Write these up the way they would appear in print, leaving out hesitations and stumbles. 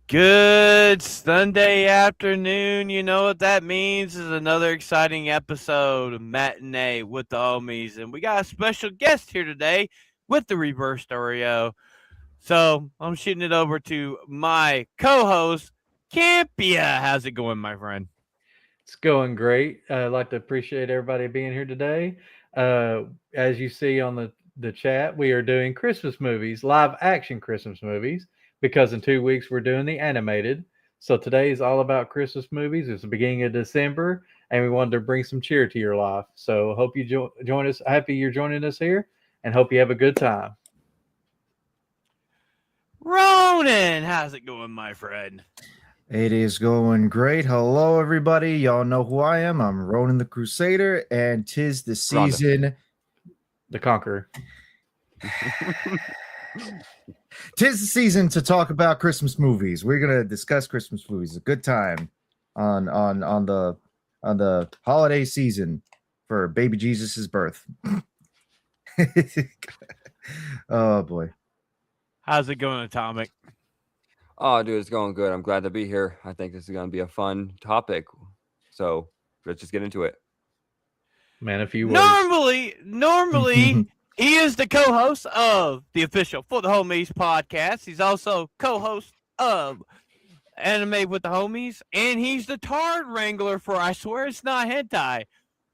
Good Sunday afternoon. You know what that means is another exciting episode of Matinee with the Homies. And we got a special guest here today with the Reverse Oreo. So I'm shooting it over to my co-host, Campia. How's it going, my friend? It's going great. I'd like to appreciate everybody being here today. As you see on the chat, we are doing Christmas movies, live action Christmas movies, because in 2 weeks we're doing the animated. So today is all about Christmas movies. It's the beginning of December, and we wanted to bring some cheer to your life. So hope you join us. Happy you're joining us here, and hope you have a good time. Ronan, how's it going, my friend? It is going great. Hello, everybody. Y'all know who I am. I'm Ronan the Crusader, and 'tis the season. The Conqueror. 'Tis the season to talk about Christmas movies. We're gonna discuss Christmas movies. A good time on the holiday season for baby Jesus's birth. Oh boy. How's it going, Atomic? Oh, dude, it's going good. I'm glad to be here. I think this is going to be a fun topic. So let's just get into it. Man, a few words. Normally, he is the co-host of the official For the Homies podcast. He's also co-host of Anime with the Homies, and he's the Tard Wrangler for I Swear It's Not Hentai.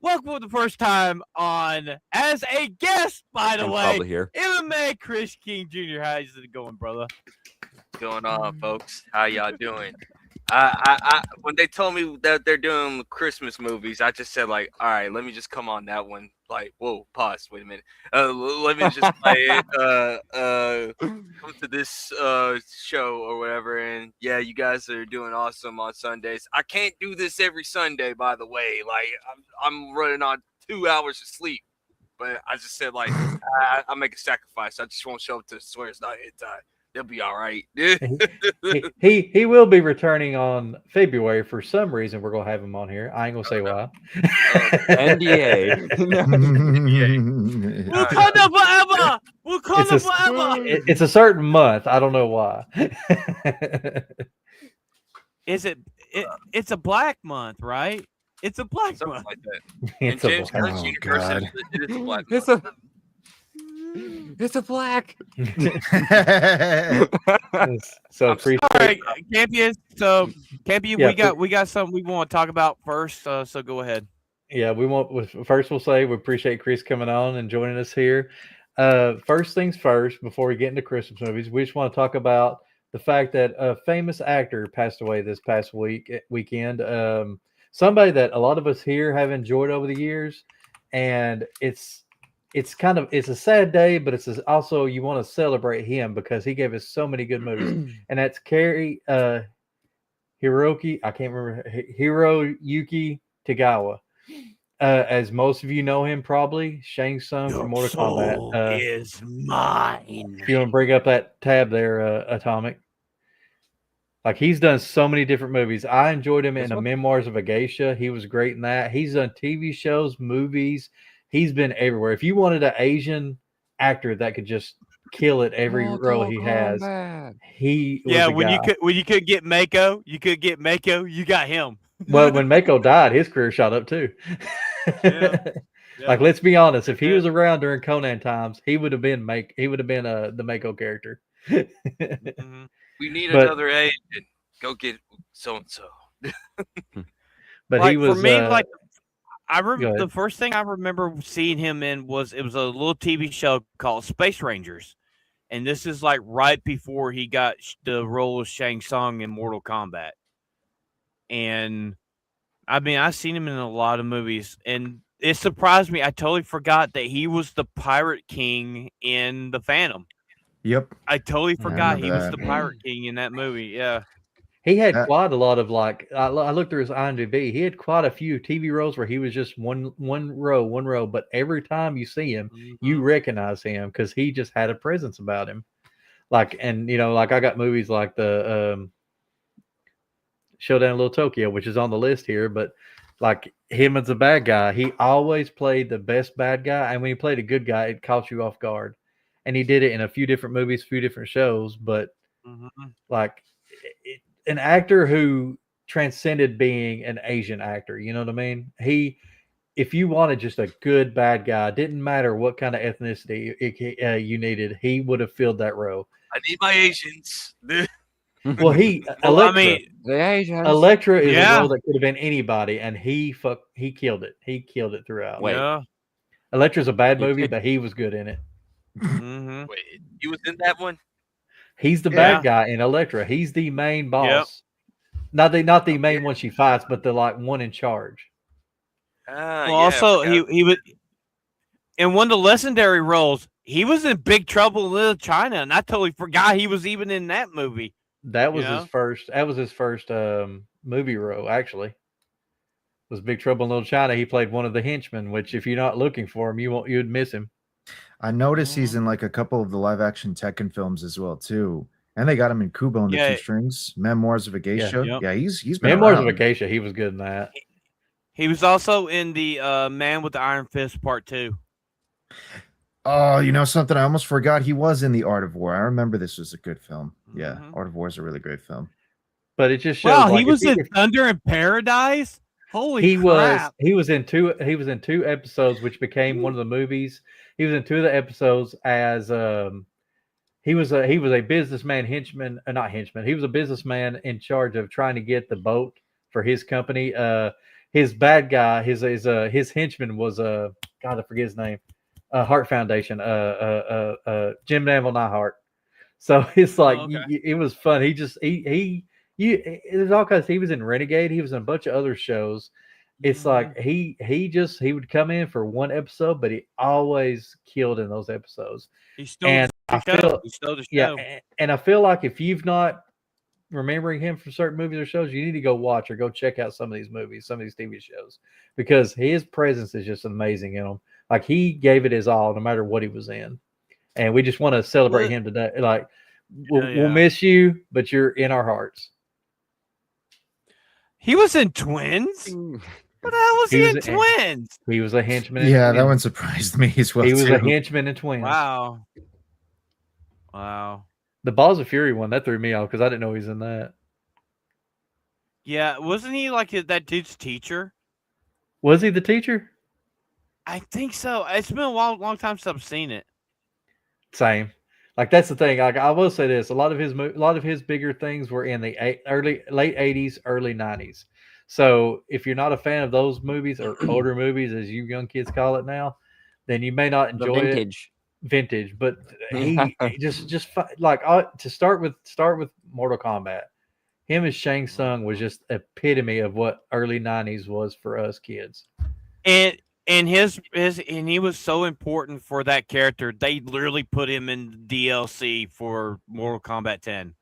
Welcome for the first time on as a guest, by the I'm way, probably here. MMaKreeseKingJr. How's it going, brother? Going on, folks? How y'all doing? When they told me that they're doing Christmas movies, I just said like, all right, let me just come on that one. Like, whoa, pause, wait a minute. Let me just play it. Come to this show or whatever, and yeah, you guys are doing awesome on Sundays. I can't do this every Sunday, by the way. Like, I'm running on 2 hours of sleep, but I just said like, I make a sacrifice. I just won't show up to Swear It's Not Hentai. They'll be all right. he will be returning on February for some reason. We're gonna have him on here. I ain't gonna say why. NDA. Wakanda forever. Wakanda forever. It's a certain month. I don't know why. Is it? It's a black month, right? It's a black Something month. like that. It's And a James black- Gunn's Oh, universe, God. it is a black. It's a black. So I'm appreciate. All right, Campy. So Campy, Yeah, we got something we want to talk about first. So go ahead. Yeah, first we'll say we appreciate Chris coming on and joining us here. First things first, before we get into Christmas movies, we just want to talk about the fact that a famous actor passed away this past weekend. Somebody that a lot of us here have enjoyed over the years, and it's a sad day, but also you want to celebrate him because he gave us so many good movies, and that's Hiroyuki. I can't remember Hiroyuki Tagawa. As most of you know him, probably Shang Tsung from Mortal Kombat. Is mine. If you want to bring up that tab there, Atomic. Like, he's done so many different movies. I enjoyed him in The Memoirs of a Geisha. He was great in that. He's done TV shows, movies. He's been everywhere. If you wanted an Asian actor that could just kill it every role he has, he was the guy. When you could get Mako, you got him. Well, when Mako died, his career shot up too. Yeah. Like, let's be honest. If he was around during Conan times, he would have been the Mako character. Mm-hmm. We need another agent. Go get so and so. But like, he was for me, like, go ahead. the first thing I remember seeing him in was a little TV show called Space Rangers, and this is like right before he got the role of Shang Tsung in Mortal Kombat. And I mean, I've seen him in a lot of movies, and it surprised me. I totally forgot that he was the Pirate King in The Phantom. Yep. I totally forgot he was that. the Pirate King in that movie. Yeah. He had quite a lot of, like, I looked through his IMDb. He had quite a few TV roles where he was just one row. But every time you see him, you recognize him because he just had a presence about him. Like, and like, I got movies like the Showdown in Little Tokyo, which is on the list here. But like, him as a bad guy, he always played the best bad guy. And when he played a good guy, it caught you off guard. And he did it in a few different movies, few different shows. But like, an actor who transcended being an Asian actor. You know what I mean? If you wanted just a good bad guy, didn't matter what kind of ethnicity you needed, he would have filled that role. I need my Asians. Well, Well, I mean, The Asians. Electra is a Yeah. role that could have been anybody, and he killed it. He killed it throughout. Wait. yeah. Electra's a bad You movie, could- but he was good in it. Mm-hmm. Wait, you was in that one? He's the Yeah. bad guy in Electra. He's the main boss. Not the main one she fights, but the one in charge. Ah, Well, yeah, I also forgot. he was in one of the legendary roles. He was in Big Trouble in Little China, and I totally forgot he was even in that movie. That was Yeah. his first. That was his first movie role. Actually, was Big Trouble in Little China. He played one of the henchmen. Which, if you're not looking for him, you'd miss him. I noticed he's in like a couple of the live action Tekken films as well too, and they got him in Kubo and the Yeah. Two Strings, Memoirs of a Geisha. Yep. Yeah, he's been Memoirs of around. a Geisha. He was good in that. He was also in the Man with the Iron Fist Part 2. Oh, you know something? I almost forgot he was in The Art of War. I remember this was a good film. Yeah, Mhm. Art of War is a really great film. But it just shows. Wow, like, he was if in Thunder in Paradise. Holy he crap! He was in two episodes, which became one of the movies. He was in two of the episodes as he was a businessman henchman, not henchman. He was a businessman in charge of trying to get the boat for his company. His bad guy, his henchman was God, I forget his name. Heart Foundation. Jim Neville Neihart. So it's like Okay. it was fun. There's all kinds. He was in Renegade. He was in a bunch of other shows. It's like he would come in for one episode, but he always killed in those episodes. He stole And the I show. feel- He stole the show. Yeah, and I feel like if you've not remembering him from certain movies or shows, you need to go watch or go check out some of these movies, some of these TV shows, because his presence is just amazing in them. Like he gave it his all, no matter what he was in, and we just want to celebrate him today. Like we'll miss you, but you're in our hearts. He was in Twins. What the hell was he in Twins? He was a henchman. Yeah, that one surprised me as well. He was too. a henchman in Twins. Wow. The Balls of Fury one that threw me off because I didn't know he was in that. Yeah, wasn't he like that dude's teacher? Was he the teacher? I think so. It's been a long time since I've seen it. Same. Like that's the thing. Like I will say this: a lot of his bigger things were in the late '80s, early '90s. So if you're not a fan of those movies or older movies, as you young kids call it now, then you may not enjoy vintage. Vintage, but he just like to start with Mortal Kombat. Him as Shang Tsung was just epitome of what early '90s was for us kids. And he was so important for that character. They literally put him in DLC for Mortal Kombat 10.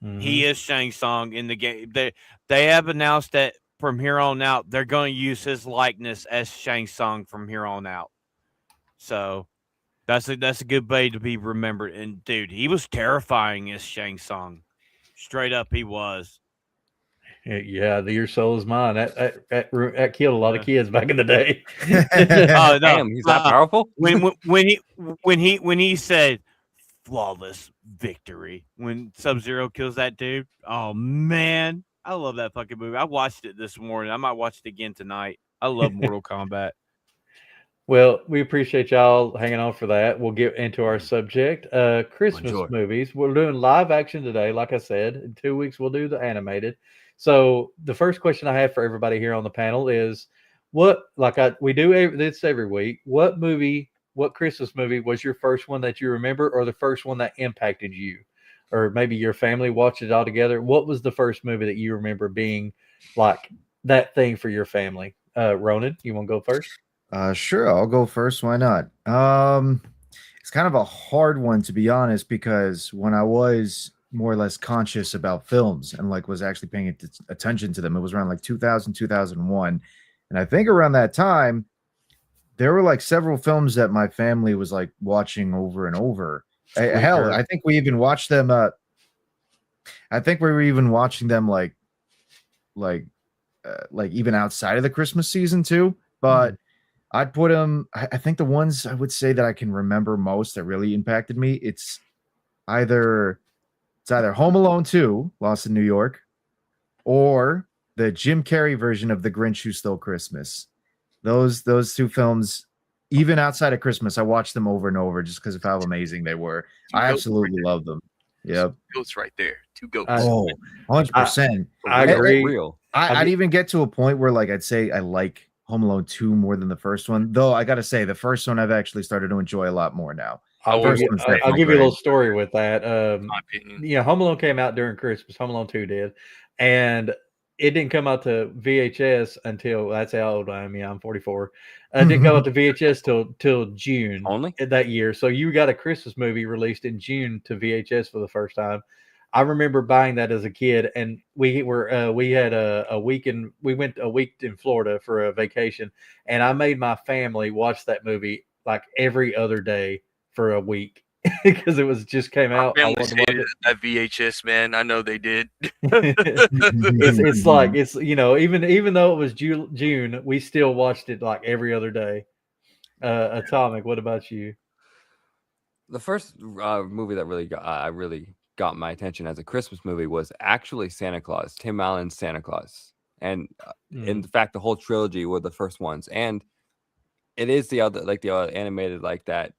Mm-hmm. He is Shang Tsung in the game. They have announced that from here on out, they're going to use his likeness as Shang Tsung from here on out. So that's a good way to be remembered. And dude, he was terrifying as Shang Tsung. Straight up, he was. Yeah, your soul is mine. That killed a lot of kids back in the day. Oh no, Damn, he's that powerful. When he said flawless victory when Sub-Zero kills that dude. Oh man, I love that fucking movie. I watched it this morning. I might watch it again tonight. I love Mortal Kombat. Well, we appreciate y'all hanging on for that. We'll get into our subject. Christmas movies. We're doing live action today. Like I said, in 2 weeks we'll do the animated. So the first question I have for everybody here on the panel is, we do this every week. What Christmas movie was your first one that you remember, or the first one that impacted you, or maybe your family watched it all together? What was the first movie that you remember being like that thing for your family? Ronan, you want to go first? Sure, I'll go first. Why not? It's kind of a hard one, to be honest, because when I was more or less conscious about films and was actually paying attention to them, it was around 2000, 2001. And I think around that time, there were several films that my family was watching over and over. Hell, I think we even watched them. I think we were even watching them even outside of the Christmas season too. But I'd put them. I think the ones I would say that I can remember most that really impacted me. It's either Home Alone 2, Lost in New York, or the Jim Carrey version of The Grinch Who Stole Christmas. Those two films, even outside of Christmas, I watched them over and over just because of how amazing they were. I absolutely love them. Yep. Goats right there. 2 goats. Oh, 100%. I agree. Real. I'd even get to a point where, like, I'd say I like Home Alone 2 more than the first one. Though I got to say, the first one I've actually started to enjoy a lot more now. I'll give you a little story with that. My opinion. Yeah, Home Alone came out during Christmas. Home Alone 2 did. And it didn't come out to VHS until, that's how old I am. Yeah, I'm 44. It didn't come out to VHS till June Only that year. So you got a Christmas movie released in June to VHS for the first time. I remember buying that as a kid, and we had a week we went a week in Florida for a vacation, and I made my family watch that movie like every other day for a week because it was just came out. I wanted to watch it. That VHS, man. I know they did. it's like it's even though it was June, we still watched it like every other day. Atomic, what about you? The first movie that really got my attention as a Christmas movie was actually Santa Claus, Tim Allen's Santa Claus, and in fact, the whole trilogy were the first ones, and it is the other animated like that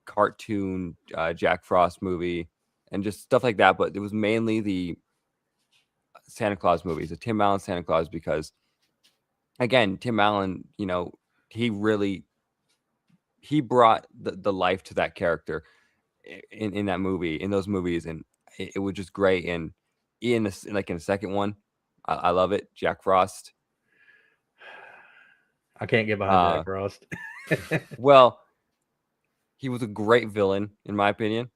cartoon Jack Frost movie and just stuff like that, but it was mainly the Santa Claus movies, the Tim Allen Santa Claus, because again, Tim Allen, he brought the life to that character in that movie, in those movies, and it was just great. And in the second one, I love it. Jack Frost. I can't get behind Jack Frost. Well, he was a great villain, in my opinion.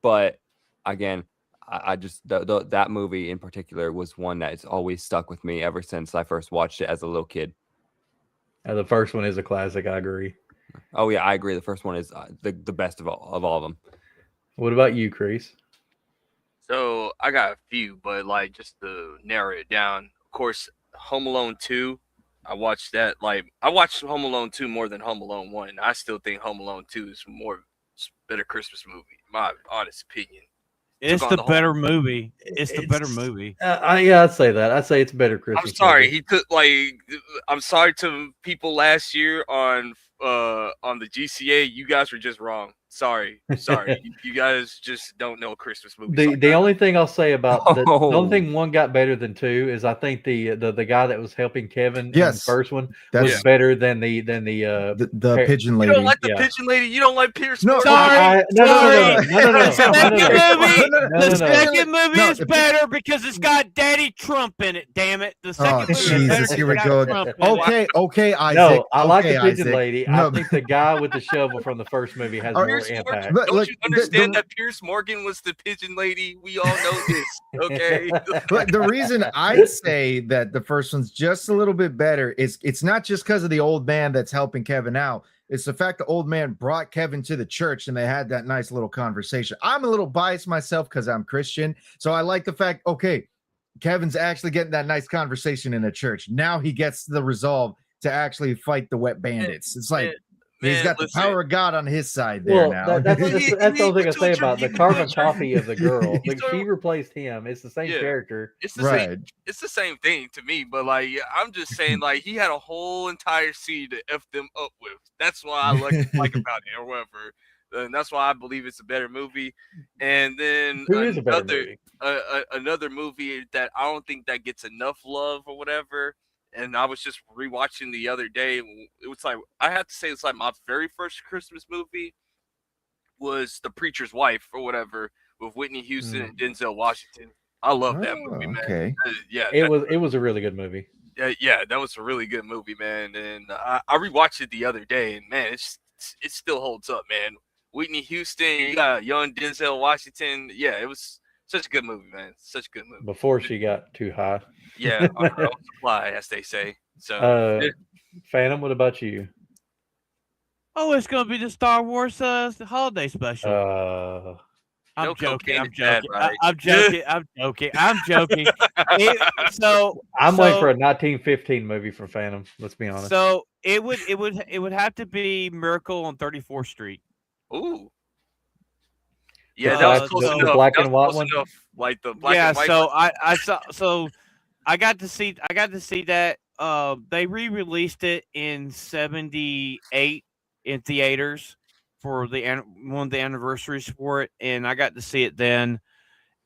But again, I just that movie in particular was one that's always stuck with me ever since I first watched it as a little kid. The first one is a classic. I agree. Oh yeah, I agree. The first one is the best of all of them. What about you, Kreese? So I got a few, but like just to narrow it down, of course, Home Alone 2. I watched that. Like I watched Home Alone 2 more than Home Alone 1. I still think Home Alone 2 is better Christmas movie, my honest opinion. It's the better movie. It's the better movie. Yeah, I'd say that. I'd say it's a better Christmas. I'm sorry. Movie. I'm sorry to people last year on the GCA. You guys were just wrong. Sorry. You guys just don't know Christmas movies. The only thing I'll say about the only thing one got better than two is I think the guy that was helping Kevin in the first one was better than the pigeon lady. You don't like the pigeon lady. You don't like Pierce. No, sorry. No. The second movie is better because it's got Daddy Trump in it. Damn it! The second movie is better. Here we go. Okay, Isaac. No, I like the pigeon lady. I think the guy with the shovel from the first movie has more impact. Don't you understand that Pierce Morgan was the pigeon lady? We all know this, okay? But the reason I say that the first one's just a little bit better is it's not just because of the old man that's helping Kevin out. It's the fact the old man brought Kevin to the church and they had that nice little conversation. I'm a little biased myself because I'm Christian, so I like the fact, okay, Kevin's actually getting that nice conversation in a church. Now he gets the resolve to actually fight the wet bandits. It's like, he's got the power of God on his side there now. That's the only thing I say about the carbon copy of the girl. Like, she replaced him. It's the same character. It's the same thing to me. But like, I'm just saying, like, he had a whole entire scene to f them up with. That's why I like about it, or whatever. And that's why I believe it's a better movie. And then another movie that I don't think that gets enough love or whatever. And I was just rewatching the other day. It was like, I have to say, it's like my very first Christmas movie was The Preacher's Wife or whatever with Whitney Houston and Denzel Washington. I love that movie, man. Okay. It was a really good movie. Yeah, that was a really good movie, man. And I rewatched it the other day, and man, it still holds up, man. Whitney Houston, you got young Denzel Washington. Yeah, it was such a good movie, man. Such a good movie. Before she got too high. Yeah, on her own supply, as they say. So, Phantom, what about you? Oh, it's gonna be the Star Wars holiday special. I'm joking. I'm joking. I'm waiting for a 1915 movie from Phantom. Let's be honest. So it would have to be Miracle on 34th Street. Ooh. Yeah, The that was black- close the enough. black That and was white close one? enough. Like the black Yeah, and white. so I saw I got to see that they re-released it in 78 in theaters for one of the anniversaries for it, and I got to see it then.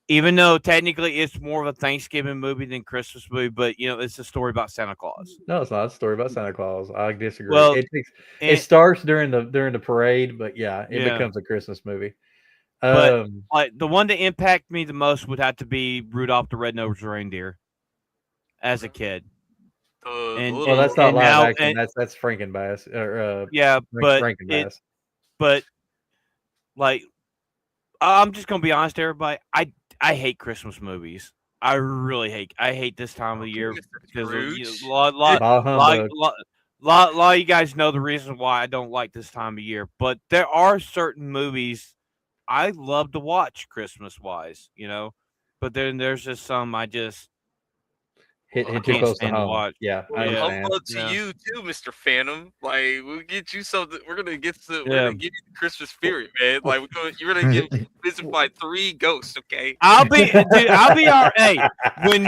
Even though technically it's more of a Thanksgiving movie than Christmas movie, but it's a story about Santa Claus. No, it's not a story about Santa Claus. I disagree. Well, it and- starts during the parade, but yeah, it Yeah. becomes a Christmas movie. But like the one that impacted me the most would have to be Rudolph the Red-Nosed Reindeer as a kid. Well, that's not and live now- action. and- That's Frankenbass or Yeah, but Frankenbass. but like I'm just gonna be honest, everybody. I hate Christmas movies. I hate this time of the year because a lot Bah humbug. of you guys know the reason why I don't like this time of year. But there are certain movies I love to watch Christmas wise, But then there's just some I just hit too can't close to stand to home. watch. Yeah, I Yeah. understand. Humbug to Yeah. you too, Mr. Phantom. Like we'll get you something. We're gonna give you the Christmas spirit, man. Like you're gonna get visited by 3 ghosts, okay? I'll be all right. When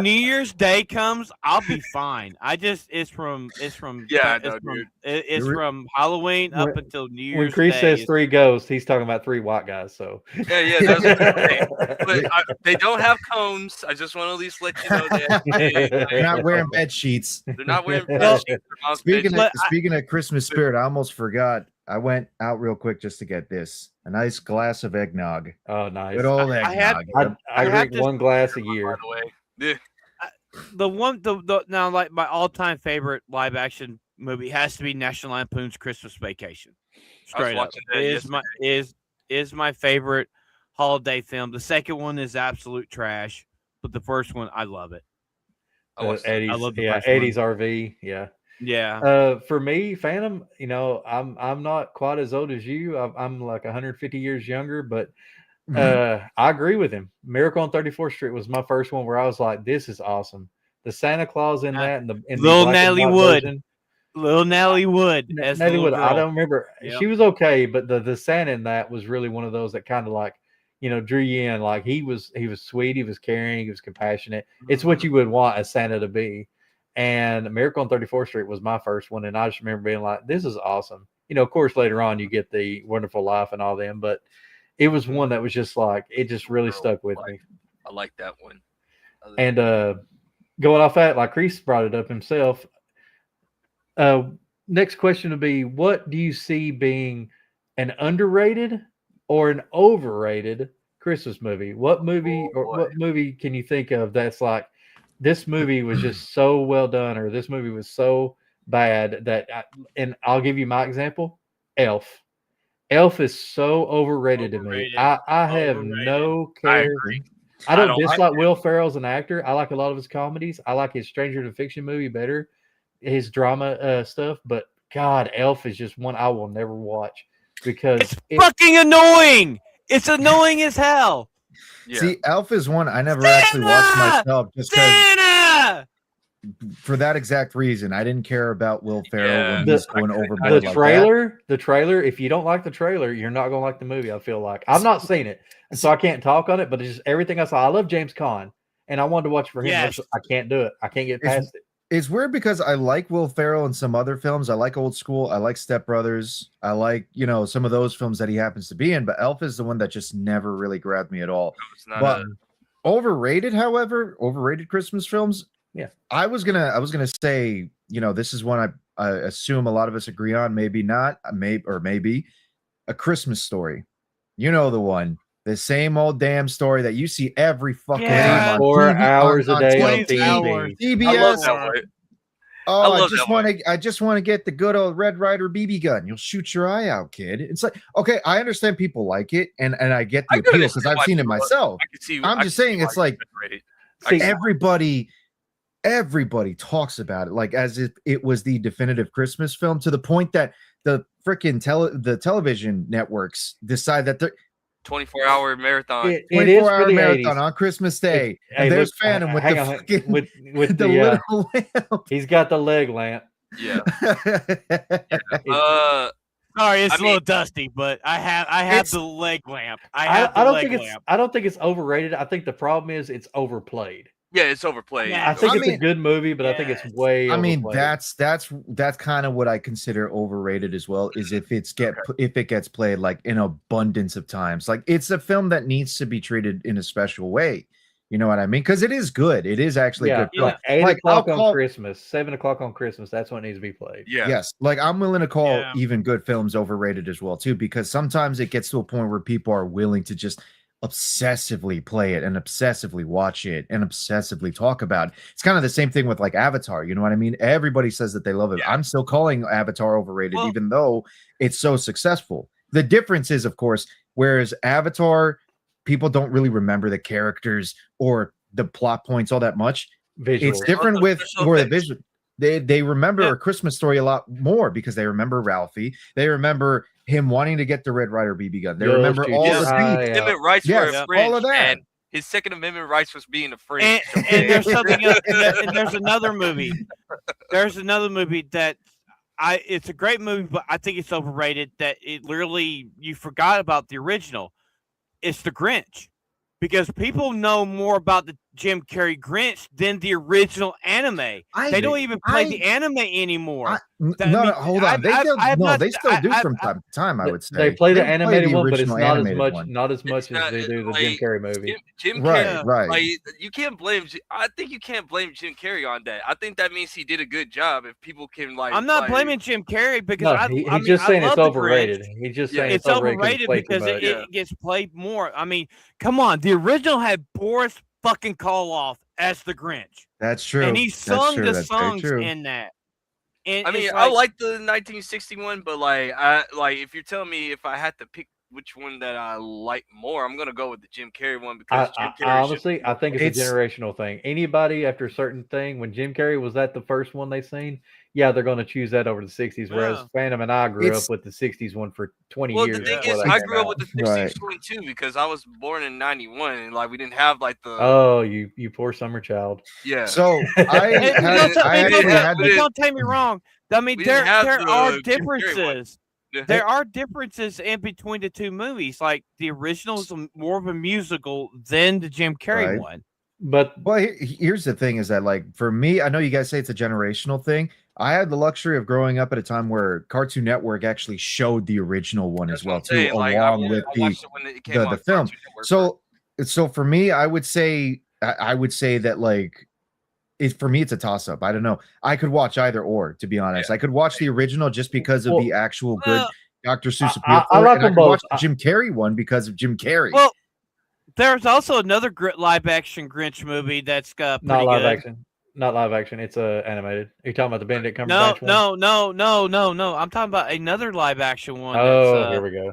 New Year's Day comes, I'll be fine. It's from Yeah, I know, dude. It's from Halloween up until New When Year's Kreese Day. says 3 ghosts, he's talking about 3 white guys. So Yeah, that's what I'm saying. But they don't have cones. I just want to at least let you know that They're not wearing bed sheets. they're not wearing Well, bed sheets. They're not bed Speaking of Christmas spirit, I almost forgot. I went out real quick just to get this. A nice glass of eggnog. oh, nice. Good old I had- eggnog. I I have drink to- 1 glass a sheets, year. by the way. Yeah. The now like my all-time favorite live action movie has to be National Lampoon's Christmas Vacation. Straight up, watching that is my favorite holiday film. The second one is absolute trash, but the first one I love it. I watched Eddie's, I love the yeah, first one. Eddie's RV. Yeah. Yeah, For me, Phantom, I'm not quite as old as you. I'm like 150 years younger, but I agree with him. Miracle on 34th Street was my first one where I was like, "This is awesome." The Santa Claus in that, and the Lil black and Natalie white Wood. version. Little Natalie Wood. As the Natalie little Wood, I girl. don't remember. Yep. She was okay, but the Santa in that was really one of those that kind of like, drew you in. Like he was sweet, he was caring, he was compassionate. It's what you would want a Santa to be. And Miracle on 34th Street was my first one, and I just remember being like, "This is awesome." Of course, later on you get the Wonderful Life and all them, but it was one that was just like it just really stuck with me. I like that one. And going off that, like Kreese brought it up himself. Next question would be, what do you see being an underrated or an overrated Christmas movie? What movie what movie can you think of that's like, this movie was just so well done, or this movie was so bad that and I'll give you my example, Elf. Elf is so overrated to me. I have no care. I don't dislike Will Ferrell as an actor. I like a lot of his comedies. I like his Stranger Than Fiction movie better, his drama stuff. But God, Elf is just one I will never watch because it's fucking annoying. It's annoying as hell. Yeah. See, Elf is one I never actually watched myself, just because Santa! for that exact reason. I didn't care about Will Ferrell when The- he's going overboard. the trailer. If you don't like the trailer, you're not gonna like the movie. I feel like I've not seen it, so I can't talk on it. But it's just everything I saw. I love James Caan, and I wanted to watch it for him. Yes. I can't do it. I can't get past it. It's weird because I like Will Ferrell in some other films. I like Old School. I like Step Brothers. I like, some of those films that he happens to be in. But Elf is the one that just never really grabbed me at all. It's not But overrated, however, overrated Christmas films. Yeah, I was gonna say, this is one I assume a lot of us agree on. Maybe not. Maybe A Christmas Story. You know the one. The same old damn story that you see every fucking time on 4 TV, hours a day on 22 TV. hours. CBS. I love that one. Oh, love I just want to get the good old Red Ryder BB gun. You'll shoot your eye out, kid. It's like, okay, I understand people like it, and I get the I can appeal understand because I've why seen it people- myself. I can see. I'm I just can see saying, why it's like rated. See, everybody talks about it, like as if it was the definitive Christmas film, to the point that the freaking the television networks decide that they're 24-hour marathon. it is for 24-hour the marathon 80s. on Christmas Day. Hey, And there's look, Phantom with hang the on, fucking with the the little lamp. he's got the leg lamp. Yeah. Sorry, it's I a little mean- dusty, but I have It's- the leg lamp. I I don't think it's overrated. I think the problem is it's overplayed. Yeah, it's overplayed. Yeah. I think I it's a mean- good movie, but I think it's Yes. way I mean, overplayed. that's kind of what I consider overrated as well. Is if it gets played like in abundance of times. Like it's a film that needs to be treated in a special way. You know what I mean? Because it is good. It is actually a good film. like 8 Like, o'clock I'll on call- Christmas, 7 o'clock on Christmas. That's when it needs to be played. Yeah. Yes, like I'm willing to call Yeah. even good films overrated as well too, because sometimes it gets to a point where people are willing to just obsessively play it and obsessively watch it and obsessively talk about it. It's kind of the same thing with like Avatar. You know what I mean? Everybody says that they love it. Yeah. I'm still calling Avatar overrated, Well- even though it's so successful. The difference is, of course, whereas Avatar, people don't really remember the characters or the plot points all that much. Visual. It's different Also with special more the effects. visual. They remember Yeah. A Christmas Story a lot more because they remember Ralphie. They remember him wanting to get the Red Ryder BB gun. They Yo, remember shoot all your the eye speed. out. Amendment rights Yes, were all infringed, of that. and his Second Amendment rights was being infringed. And there's something else. And there's another movie. There's another movie that it's a great movie, but I think it's overrated. That it literally you forgot about the original. It's The Grinch, because people know more about the Jim Carrey Grinch than the original anime. They don't even play the anime anymore. Hold on. They still do I- from time to time. I would say They play the They animated one, but it's original not as animated much. one. Not as much as not- they do the like, Jim Carrey movie. Jim Right, Carrey, right. like you can't blame. I think you can't blame Jim Carrey on that. I think that means he did a good job. If people can like, I'm not like, blaming Jim Carrey because No, I he's mean, just I saying it's love The overrated. Grinch. He's just Yeah, saying It's overrated played too because much. it gets played more. I mean, come on. The original had Boris fucking Karloff as the Grinch, That's true. and he That's sung true. the That's very songs true. in that. And I mean, it's I like the 1961, but like, if you're telling me if I had to pick which one that I like more, I'm gonna go with the Jim Carrey one because Jim Carrey. Honestly, I think it's a generational thing. Anybody after a certain thing, when Jim Carrey was that the first one they seen, yeah, they're going to choose that over the 60s. Whereas Yeah. Phantom and I grew It's- up with the 60s one for 20 Well, years. the thing before is, they I came grew up out. with the 60s one too because I was born in '91, and like we didn't have like the Oh, you poor summer child. yeah. So I And actually had don't take me wrong. I mean, we there didn't have are the Jim Carrey one. differences. There are differences in between the two movies. Like the original is more of a musical than the Jim Carrey Right. one. But Well, here's the thing: is that like for me, I know you guys say it's a generational thing. I had the luxury of growing up at a time where Cartoon Network actually showed the original one That's as what well I'm too, saying, like, along with I watched it when it came the on film. Cartoon Network first. So for me, I would say that like for me it's a toss up. I don't know. I could watch either or, to be honest. I could watch the original just because of the actual good Well, Dr. Seuss appeal. I for it, like and I them could watch both. the Jim Carrey one because of Jim Carrey. Well, there's also another live action Grinch movie that's pretty not live good. action. Not live action. It's animated. Are you talking about the Benedict No, Cumberbatch one? no. I'm talking about another live action one. Oh, that's, here we go.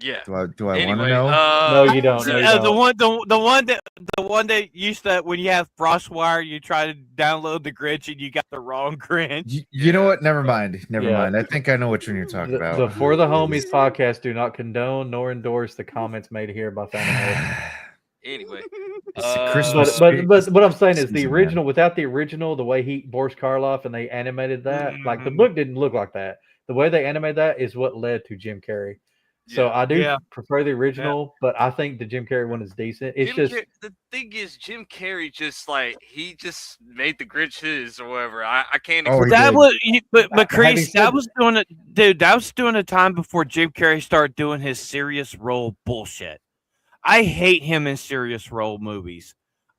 Yeah. do I want to Anyway, know? No, you don't. No, you don't. the one that used to when you have FrostWire, you try to download the Grinch and you got the wrong Grinch. You know what? Never mind. Never Yeah. mind. I think I know which one you're talking about. The For the Homies podcast do not condone nor endorse the comments made here by Phantom Head. Anyway, It's a But, Christmas but what I'm saying is the season, man. original, without the original, the way Boris Karloff and they animated that, like the book didn't look like that. The way they animated that is what led to Jim Carrey. So I do prefer the original, but I think the Jim Carrey one is decent. It's the thing is, Jim Carrey just like he just made the Grinch his or whatever. I can't. Oh, explain he That did. was, but Having Kreese, said that was doing it, dude. That was doing a time before Jim Carrey started doing his serious role bullshit. I hate him in serious role movies.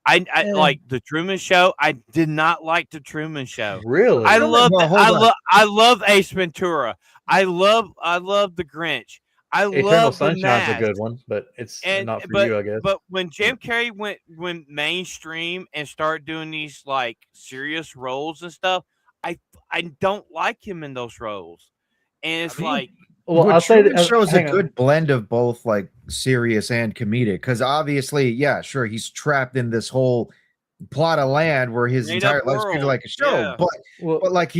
I like the Truman Show. I did not like the Truman Show. really. I Well, love hold on. I love Ace Ventura. I love the Grinch. I Eternal love the Sunshine's Mask. a good one, but it's not for but, you, I guess. But when Jim Carrey went mainstream and started doing these like serious roles and stuff, I don't like him in those roles. And it's like well, What I'll say Truman that shows a hang on. good blend of both like serious and comedic, because obviously, yeah, sure, he's trapped in this whole plot of land where his Made entire up life's treated world. like a show, Yeah. Well, but like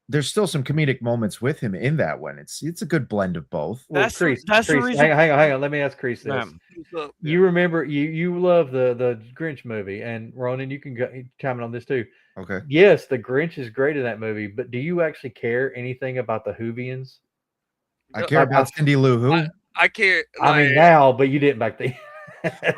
there's still some comedic moments with him in that one. It's a good blend of both. well, That's the- Kreese, that's the Kreese, reason- hang on. Let me ask Kreese this. What's up? You remember you love the Grinch movie, and Ronan, you can go, comment on this too. Okay. Yes, the Grinch is great in that movie, but do you actually care anything about the Whovians? I No, care about Cindy Lou Who. I care. I mean, now, but you didn't back then.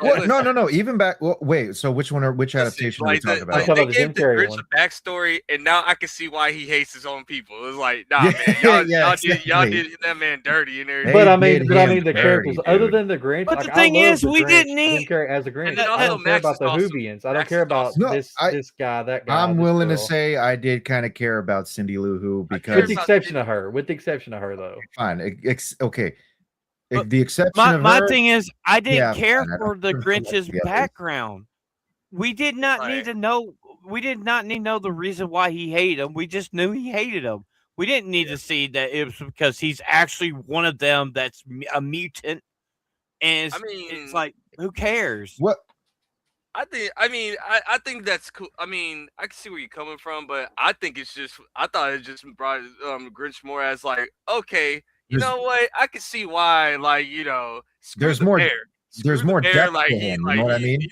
What? No, listen. no, no. Even back. Well, wait. So which adaptation are we talking about? talking They about the gave Jim the Carrey Grinch one. a backstory, and now I can see why he hates his own people. It's like, nah, Yeah, man, y'all, yeah, y'all exactly. did that man dirty and everything. They But I did mean, him the dirty, characters other dude. than the Grinch. But like, the thing I love is, the we Grinch, didn't Jim need. Carrey as a Grinch. And then I also don't care Max about is the awesome. Whovians. I don't Max care is about awesome. No, this guy, that guy. I'm this willing to girl. say I did kind of care about Cindy Lou Who I care because with the about exception Cindy- of her. With the exception of her, though. fine. Okay. But The exception My of my her. thing is, I didn't Yeah, care fine, I for the don't put that Grinch's together. background. We did not need Right. to know. We did not need to know the reason why he hated him. We just knew he hated him. We didn't need to see that it was because he's actually one of them. That's a mutant, and it's like, who cares? What? I think that's cool. I mean, I can see where you're coming from, but I think it's just. I thought it just brought Grinch more as like, okay, you know what? I can see why, like, screw There's the more- bear. There's Screw the more bear, depth like to he, him. like You know what I he- mean?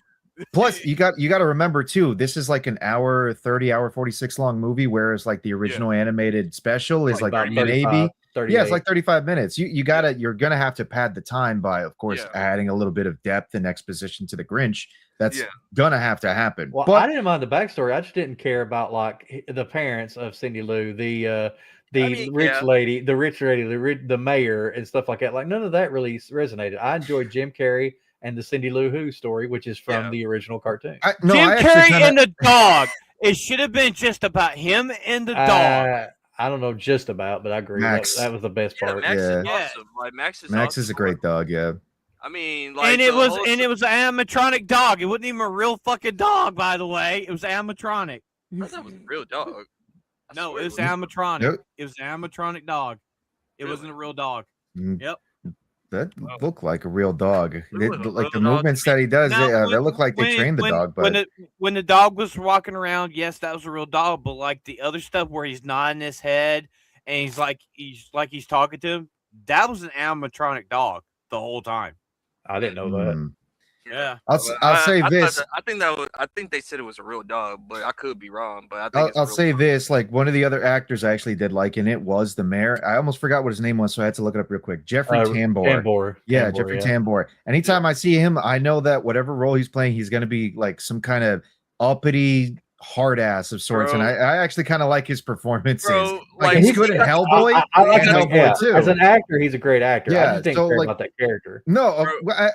Plus, you got to remember too. This is like an hour 30, hour 46 long movie, whereas like the original animated special is like about maybe 35, yeah, it's 38. like 35 minutes. You're gonna have to pad the time by, of course, Yeah. adding a little bit of depth and exposition to the Grinch. That's Yeah. gonna have to happen. Well, I But didn't mind the backstory. I just didn't care about like the parents of Cindy Lou, the rich lady, the mayor, and stuff like that. Like none of that really resonated. I enjoyed Jim Carrey and the Cindy Lou Who story, which is from the original cartoon. Jim Carrey and the dog. It should have been just about him and the dog. I don't know just about, but I agree. Max. That was the best Yeah, part. Max Yeah. is awesome. Like Max is Max is a awesome. great dog. Yeah. I mean, like, And it was an animatronic dog. It wasn't even a real fucking dog, by the way. It was animatronic. I thought it was a real dog. I No, swear it was was. animatronic. Nope. It was an animatronic dog. It Really? wasn't a real dog. Mm, Yep. That looked like a real dog. Looked like a Like the real dog movements to me. that he does, Now, they look like they trained the dog. But when the dog was walking around, yes, that was a real dog. But like the other stuff where he's nodding his head and he's talking to him, that was an animatronic dog the whole time. I didn't know that. mm, Yeah. I'll say this. I think they said it was a real dog, but I could be wrong. But I think it's a I'll real say dog. this, like one of the other actors I actually did like in it was the mayor. I almost forgot what his name was, so I had to look it up real quick. Jeffrey Tambor. Tambor. Yeah, Tambor, Jeffrey Tambor. Anytime I see him, I know that whatever role he's playing, he's going to be like some kind of uppity hard ass of sorts. Bro. And I actually kind of like his performances. Bro, like like, he's good at Hellboy. I like and him, Hellboy too. As an actor, he's a great actor. I Yeah, just didn't so, care like- about that character. No, Bro.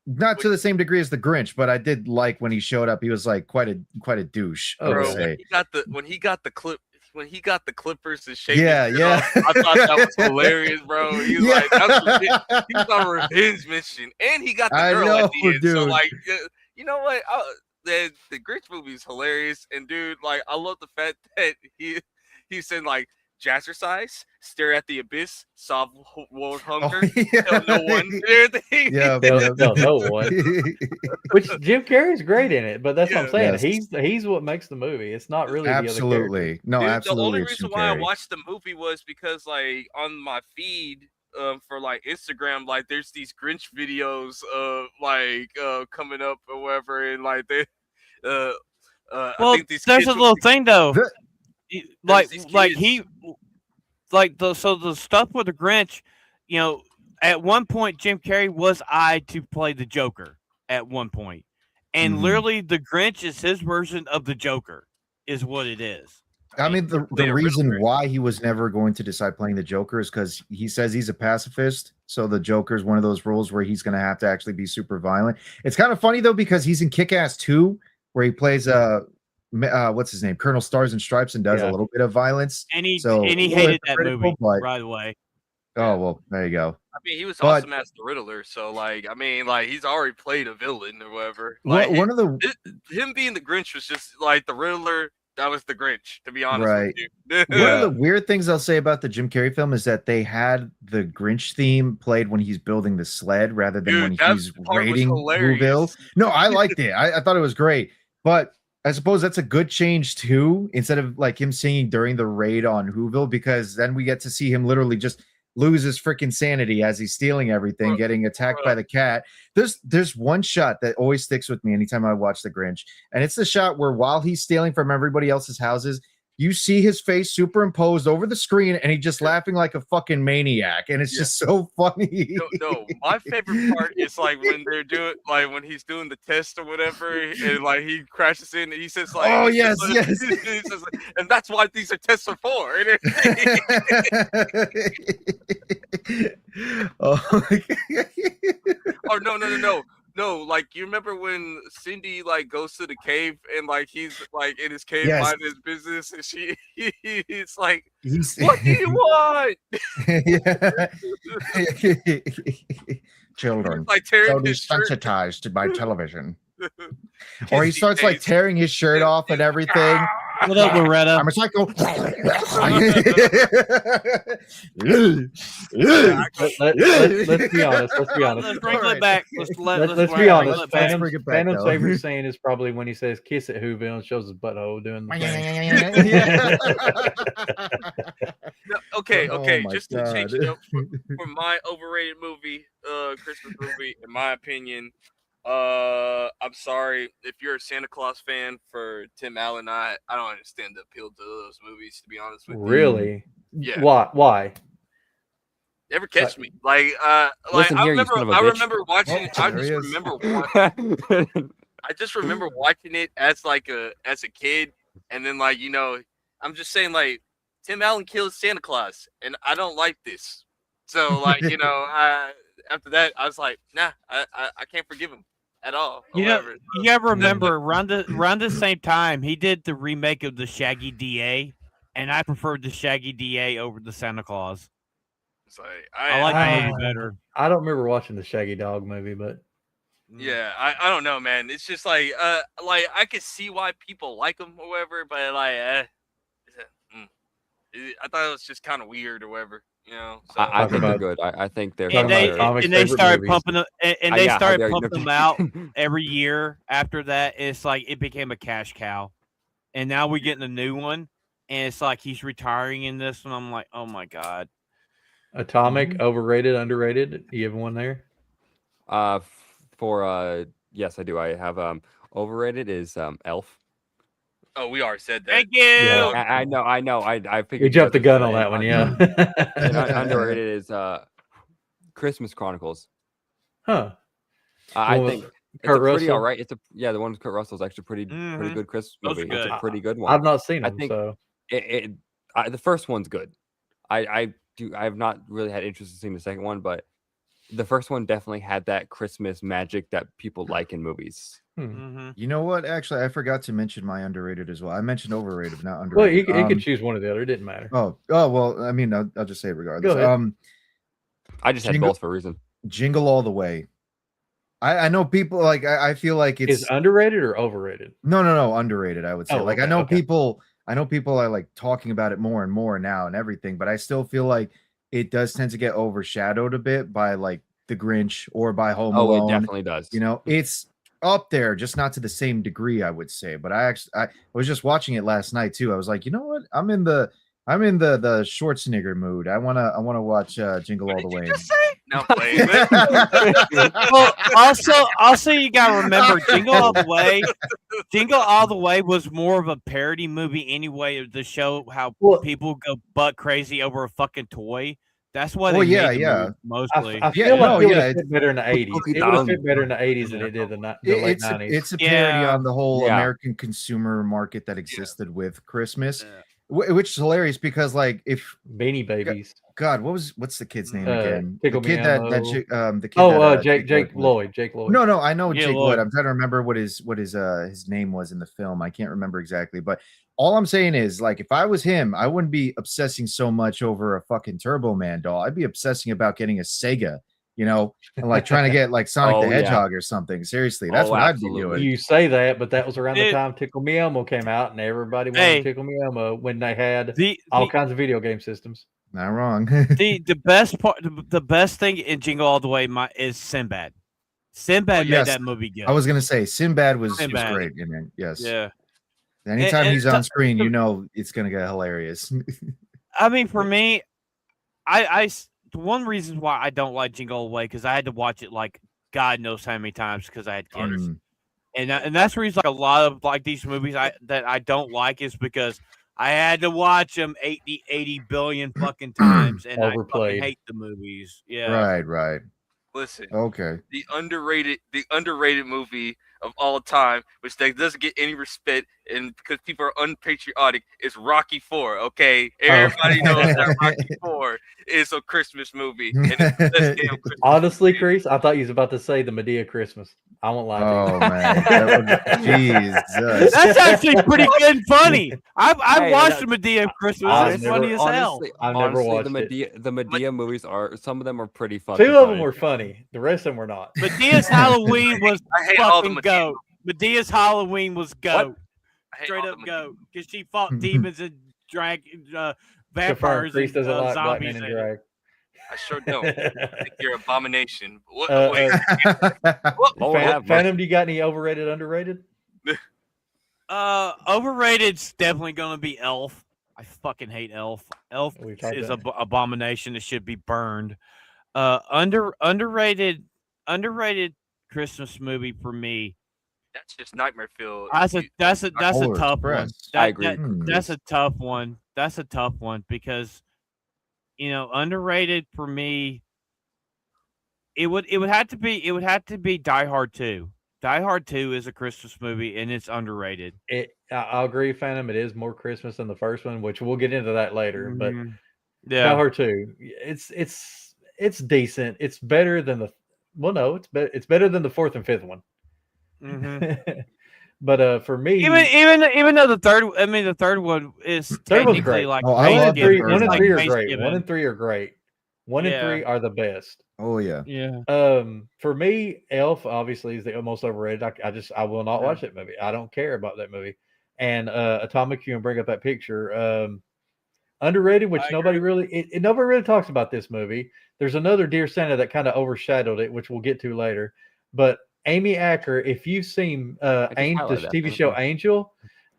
not to the same degree as the Grinch, but I did like when he showed up. He was like quite a douche. I would Bro, say. when he got the Clippers and shaking. Yeah, shit yeah. off, I thought that was hilarious, bro. He's Yeah. like, he was on a revenge mission, and he got the I girl know, at the end. So dude. like, you know what? The Grinch movie is hilarious, and dude, like, I love the fact that he said like, jazzercise, stare at the abyss, solve world hunger, tell no one, and everything. Yeah, Tell no one. Which Jim Carrey's great in it, but that's what I'm saying. Yes. He's what makes the movie. It's not really the other characters. absolutely. No, Dude, absolutely. The only it's reason Jim why I Carrey. watched the movie was because, like, on my feed for like Instagram, like, there's these Grinch videos coming up or whatever, and like they I Well, think these there's kids a will little be- thing though. The- The stuff with the Grinch, at one point Jim Carrey was eyed to play the Joker at one point. And Mhm. literally the Grinch is his version of the Joker, is what it is. I mean, the Later, reason Riddler. why he was never going to decide playing the Joker is because he says he's a pacifist. So the Joker is one of those roles where he's going to have to actually be super violent. It's kind of funny though, because he's in Kick-Ass 2, where he plays what's his name, Colonel Stars and Stripes, and does a Yeah. little bit of violence. And he So, hated that hypocritical, movie, but- by the way. Oh well, there you go. I mean, he was But- awesome as the Riddler, so like, I mean, like, he's already played a villain or whatever. What Like, one of the him being the Grinch was just like the Riddler. That was the Grinch, to be honest Right. with you. One of the weird things I'll say about the Jim Carrey film is that they had the Grinch theme played when he's building the sled rather than Dude, when that he's part was raiding hilarious. Whoville. No, I liked it. I thought it was great. But I suppose that's a good change too, instead of like him singing during the raid on Whoville, because then we get to see him literally just lose his freaking sanity as he's stealing everything, getting attacked by the cat. There's one shot that always sticks with me anytime I watch The Grinch, and it's the shot where while he's stealing from everybody else's houses, you see his face superimposed over the screen, and he's just laughing like a fucking maniac, and it's just so funny. No, my favorite part is like when they're doing, like when he's doing the test or whatever, and like he crashes in, and he says like, "Oh yes, like, yes," he says, like, and that's why these are tests are for. Oh, Oh no, like you remember when Cindy like goes to the cave and like he's like in his cave Yes. minding his business, and he's like, he's what do you want? Children Like so tearing his shirt. desensitized by television. Or he starts like tearing his shirt off and everything. What up, Loretta? I'm a psycho. Let's be honest. Let's be honest. Let's bring it back. Let's be honest. Let's Phantom's, bring it back, Phantom's though. favorite scene is probably when he says "kiss it, Whoville" and shows his butthole doing the thing. Okay, Oh my just to change it God. up for my overrated movie, Christmas movie, in my opinion. I'm sorry if you're a Santa Claus fan for Tim Allen. I don't understand the appeal to those movies, to be honest with you. Really? Yeah. Why? Never catch me. Like Listen I here, you remember son of a I bitch. remember watching it. there he is. I just remember watching it as a kid, and then like, you know, I'm just saying like Tim Allen killed Santa Claus, and I don't like this. So like, you know, after that I was like, nah, I can't forgive him at all. You know, you gotta remember around the same time he did the remake of the Shaggy DA, and I preferred the Shaggy DA over the Santa Claus. It's like, I like the movie better. I don't remember watching the Shaggy Dog movie, but yeah, I don't know, man. It's just like I could see why people like him or whatever, but like I thought it was just kind of weird or whatever, you know. So. I think they're good. I think they're. And they started pumping them, and they yeah, started how dare you. pumping them out every year. After that, it's like it became a cash cow, and now we're getting a new one, and it's like he's retiring in this one. I'm like, oh my god. Atomic, overrated, underrated. You have one there? Yes, I do. I have overrated is Elf. Oh, we already said that. Thank you. Yeah. I know. I figured You jumped the guys gun would on say that one, yeah. And underrated is Christmas Chronicles. Huh. I Well, think it's Kurt pretty Russell? all right. The one with Kurt Russell's actually pretty good Christmas Those are movie. It's good. a pretty good one. I've not seen I them, think so the first one's good. I have not really had interest in seeing the second one, but the first one definitely had that Christmas magic that people like in movies. You know what? Actually, I forgot to mention my underrated as well. I mentioned overrated, but not underrated. well, you could choose one or the other. It didn't matter. Oh, well. I mean, I'll just say it regardless. Go ahead. I just had Jingle- both for a reason. Jingle All the Way. I know people like. I feel like it's Is underrated or overrated? no underrated. I would say Oh, like okay, I know okay. people. I know people are like talking about it more and more now and everything, but I still feel like it does tend to get overshadowed a bit by like The Grinch or by Home Alone. It definitely does. You know, it's up there, just not to the same degree, I would say. But I was just watching it last night too. I was like, you know what? I'm in the Schwarzenegger mood. I wanna watch Jingle All the Way. Just say no, play it. Well, also, you gotta remember, Jingle All the Way. Jingle All the Way was more of a parody movie anyway to show how people go butt crazy over a fucking toy. That's why they made the movie mostly. I feel like it would have it's- fit better in the 80s. It would have fit better in the 80s than it did the late 90s. It's a parody on the whole Yeah. American consumer market that existed with Christmas, which is hilarious because like if Beanie Babies. God, what's the kid's name again? The Tickle Me kid that Elmo. the kid Jake Lloyd. No, I know Yeah, Jake Lloyd. Lloyd. I'm trying to remember what his name was in the film. I can't remember exactly, but all I'm saying is like if I was him, I wouldn't be obsessing so much over a fucking Turbo Man doll. I'd be obsessing about getting a Sega, you know, and like trying to get like Sonic Oh, the yeah. Hedgehog or something. Seriously, that's what absolutely. I'd be doing. You say that, but that was around the It- time Tickle Me Elmo came out, and everybody wanted Hey. Tickle Me Elmo when they had The all kinds of video game systems. Not wrong. the best part, the best thing in Jingle All the Way is Sinbad. Sinbad yes. made that movie good. I was gonna say Sinbad was Sinbad. great in it. Yes. Yeah. Anytime And- he's on screen, you know it's gonna get hilarious. I mean, for me, one reason why I don't like Jingle All the Way because I had to watch it like God knows how many times because I had kids. Mm. And that's the reason like a lot of like these movies that I don't like is because I had to watch them 80 billion fucking times and I fucking Overplayed. hate the movies. Yeah. Right. Listen, Okay. the underrated movie of all time, which doesn't get any respect, and because people are unpatriotic, is Rocky 4. Okay, everybody knows that Rocky 4 is a Christmas movie, and it's the best damn Christmas Honestly, movie. Kreese, I thought you was about to say the Medea Christmas. I won't lie to you. Oh man, Jesus. That's actually pretty good and funny. I Hey, watched that- the Medea Christmas. I've It's never- funny as hell. I've never honestly, watched the Medea movies are some of them are pretty fucking. Two of them funny. were funny. The rest of them were not. Medea's Halloween was I hate all the fucking Medea goat. Medea's Halloween was goat. I hate Straight all up the goat. Because she fought demons and Confirmed. vampires Kreese and doesn't like Black zombies. Men in in it. drag. I sure don't. I think you're an abomination. What? Uh, wait, what? Lord have mercy. Phantom, do you got any overrated, underrated? Overrated's definitely gonna be Elf. I fucking hate Elf. Elf We've talked is about an abomination. It should be burned. Underrated Christmas movie for me. That's just nightmare fuel. That's a Polar tough one. Express. That- I agree. that- that's a tough one. That's a tough one because underrated for me. It would have to be Die Hard 2. Die Hard 2 is a Christmas movie and it's underrated. I'll agree, Phantom. It is more Christmas than the first one, which we'll get into that later. But Mhm. Die yeah, Hard 2, it's decent. It's better than it's better than the fourth and fifth one. mhm. But for me, even though the third one is Third one's technically great. like Oh, I love the Thanksgiving. third one and one. three are Like great. 1 and Thanksgiving. 3 are great. 1 and Yeah. 3 are the best. Oh yeah. Yeah. For me, Elf obviously is the most overrated. I will not watch that movie. I don't care about that movie. And Atomic, you can bring up that picture. Underrated, which nobody really talks about this movie. There's another Dear Santa that kind of overshadowed it, which we'll get to later. But Amy Acker, if you've seen the TV show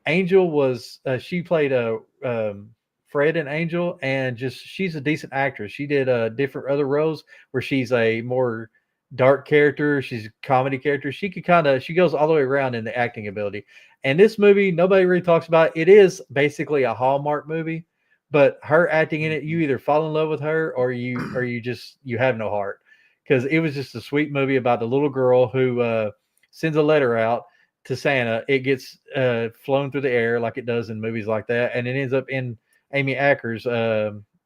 Angel was she played Fred and Angel, and she's a decent actress. She did different other roles where she's a more dark character, she's a comedy character. She goes all the way around in the acting ability. And this movie, nobody really talks about. It is basically a Hallmark movie, but her acting in it, you either fall in love with her or you have no heart. Because it was just a sweet movie about the little girl who sends a letter out to Santa. It gets flown through the air like it does in movies like that, and it ends up in Amy Acker's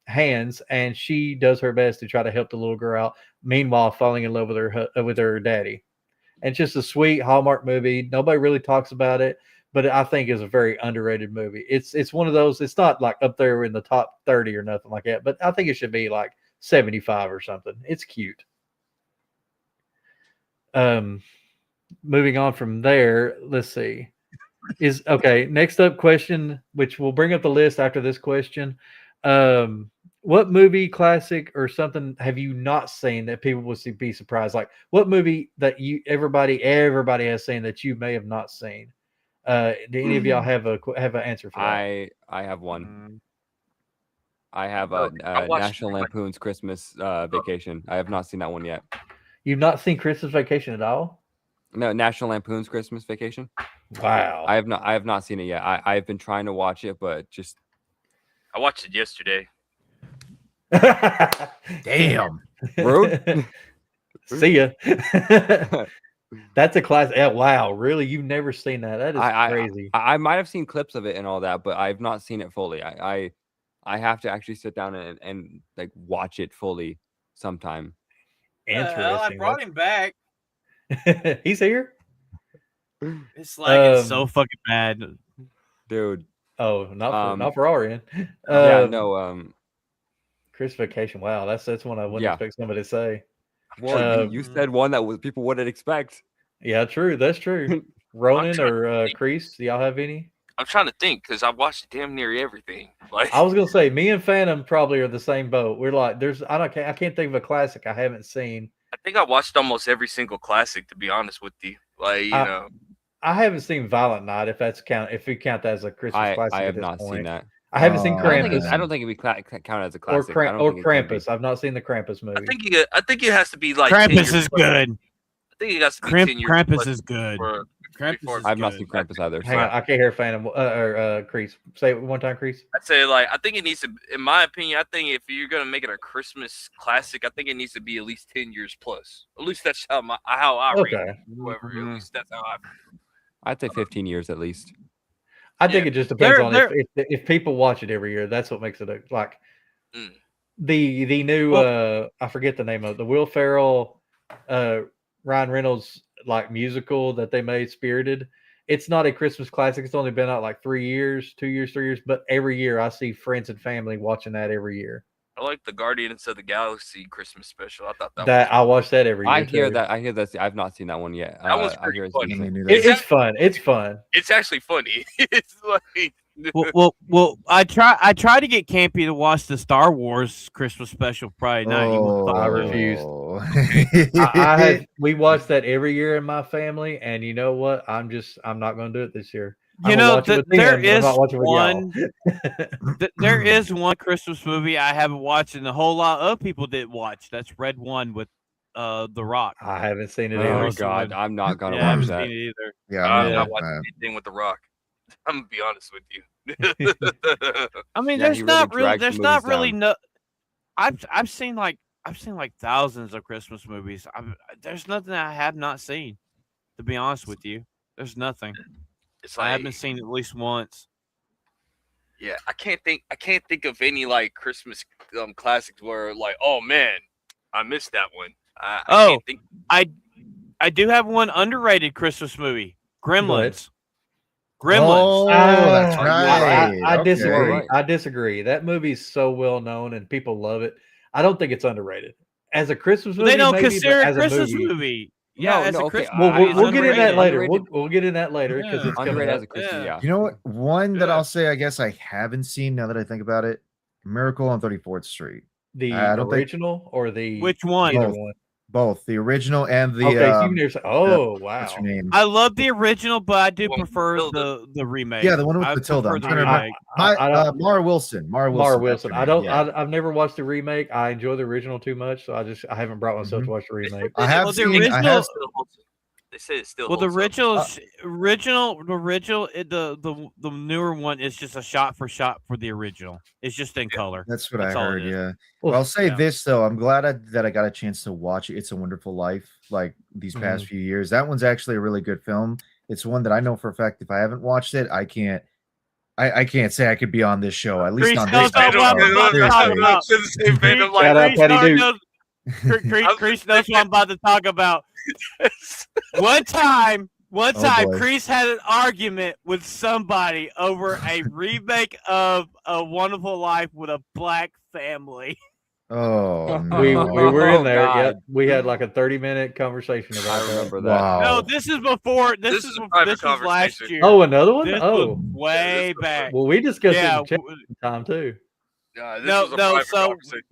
hands, and she does her best to try to help the little girl out. Meanwhile, falling in love with her daddy. And it's just a sweet Hallmark movie. Nobody really talks about it, but I think it's a very underrated movie. It's one of those. It's not like up there in the top 30 or nothing like that, but I think it should be like 75 or something. It's cute. Moving on from there, let's see. Next up question, which we'll bring up the list after this question. What movie, classic, or something have you not seen that people would be surprised? Like, what movie that everybody has seen that you may have not seen? Do any of y'all have an answer for that? I have one. I have I watched National Lampoon's Christmas Vacation. I have not seen that one yet. You've not seen Christmas Vacation at all? No, National Lampoon's Christmas Vacation. Wow. I have not seen it yet. I've been trying to watch it, but just I watched it yesterday. Damn. rude. See ya. That's a class. Yeah, wow, really? You've never seen that? That is crazy. I might have seen clips of it and all that, but I've not seen it fully. I have to actually sit down and like watch it fully sometime. Interesting. I brought him back. He's here. It's like it's so fucking bad, Dude. Oh, not for our end. Yeah, no. Chris Vacation. Wow, that's one I wouldn't expect somebody to say. Well, you said one that people wouldn't expect. Yeah, true. That's true. Ronan or Kreese, do y'all have any? I'm trying to think because I watched damn near everything. Like I was gonna say, me and Phantom probably are the same boat. We're like, I can't think of a classic I haven't seen. I think I watched almost every single classic, to be honest with you. Like you know, I haven't seen Violent Night. If we count that as a Christmas classic, I have at this not point. seen that. I haven't seen I don't think Krampus. I don't think it'd be counted as a Or, classic. I don't or think it can be. Krampus. I've not seen the Krampus movie. I think it has to be like 10 Krampus years is plus. good. I think it has to be 10 years Krampus plus is good. for- Krampus before- is I've not good. seen Krampus either. Hang So. on, I can't hear Phantom Crease. Say it one time, Crease. I'd say like I think it needs to. In my opinion, I think if you're gonna make it a Christmas classic, I think it needs to be at least 10 years plus. At least that's how I rate Okay. it. Whoever, at least that's how I. I'd say 15 years at least. I think Yeah. it just depends on They're- if people watch it every year. That's what makes it like Mm. the new I forget the name of it, the Will Ferrell, Ryan Reynolds like musical that they made, Spirited. It's not a Christmas classic. It's only been out like 2 years, 3 years. But every year I see friends and family watching that every year. I like the Guardians of the Galaxy Christmas special. I thought that That I watch that every year. I hear too. that. I hear that. I've not seen that one yet. That one's I pretty hear it's funny. decent. Me neither. It's fun. It's fun. It's actually funny. It's like Well, I try to get Campy to watch the Star Wars Christmas special Friday night. He won't fuck I with it. refuse. We watch that every year in my family, and you know what? I'm not going to do it this year. You I'm gonna know, watch it with there them, but I'm is not watching with y'all. one. There is one Christmas movie I haven't watched, and a whole lot of people didn't watch. That's Red One with The Rock. I haven't seen it Oh either. God, I'm not gonna Yeah, I watch haven't that. seen it either. Yeah, I'm I'm not not watching anything with The Rock. I'm gonna be honest with you. I mean, Yeah, there's he really not really, drags the there's not movies really down. no. I've seen like thousands of Christmas movies. There's nothing I have not seen. To be honest with you, there's nothing. It's I like haven't seen at least once. yeah, I can't think of any like Christmas classics where like, oh man, I missed that one. I Oh, can't think. I do have one underrated Christmas movie, Gremlins. Oh, Gremlins. that's Ah, right. I Okay. disagree. Right. I disagree. That movie's so well known and people love it. I don't think it's underrated. As a Christmas movie, They don't maybe, but consider it as a Christmas movie. movie. No, Yeah, as no, a okay, Christmas Well, movie, it's we'll get in that underrated. later. Underrated. We'll get in that later because Yeah. it's coming Underrated up. as a Christmas, yeah. You know what? One that Yeah. I'll say, I guess I haven't seen now that I think about it. Miracle on 34th Street. The I don't think- original or the Which one? either Both. one. Both the original and the Okay, so you never said, oh wow. what's her name? I love the original, but I do One with prefer Matilda. the remake. Yeah, the one with I Matilda. prefer I'm the trying to remember- remake. I don't- Mara Wilson. Mara Wilson. Mara that's Wilson. her I name, don't. yeah. I've never watched the remake. I enjoy the original too much, so I haven't brought myself to watch the remake. I have Well, the seen. I original- have. They say it still. Well, the holds up. original, the newer one is just a shot for the original. It's just in color. That's what That's I all heard. it is. Yeah. Well, Well, I'll say yeah. this though. I'm glad that I got a chance to watch It's a Wonderful Life like these past few years. That one's actually a really good film. It's one that I know for a fact if I haven't watched it, I can't say I could be on this show. At least Chris on knows this what show. I'm about to talk Seriously. about. To the same vein of, Shout out like, Patty Duke. Chris knows what I'm about to talk about. One time, boy. Chris had an argument with somebody over a remake of A Wonderful Life with a black family. Oh no. we were in there. God. Yep. We had like a 30-minute conversation about I that. remember that. Wow. No, this is before. This is is a private this was last conversation. year. Oh, another one? This Oh, was way was- back. well, we discussed Yeah, it in chat time too. This No, was a no, private so- conversation.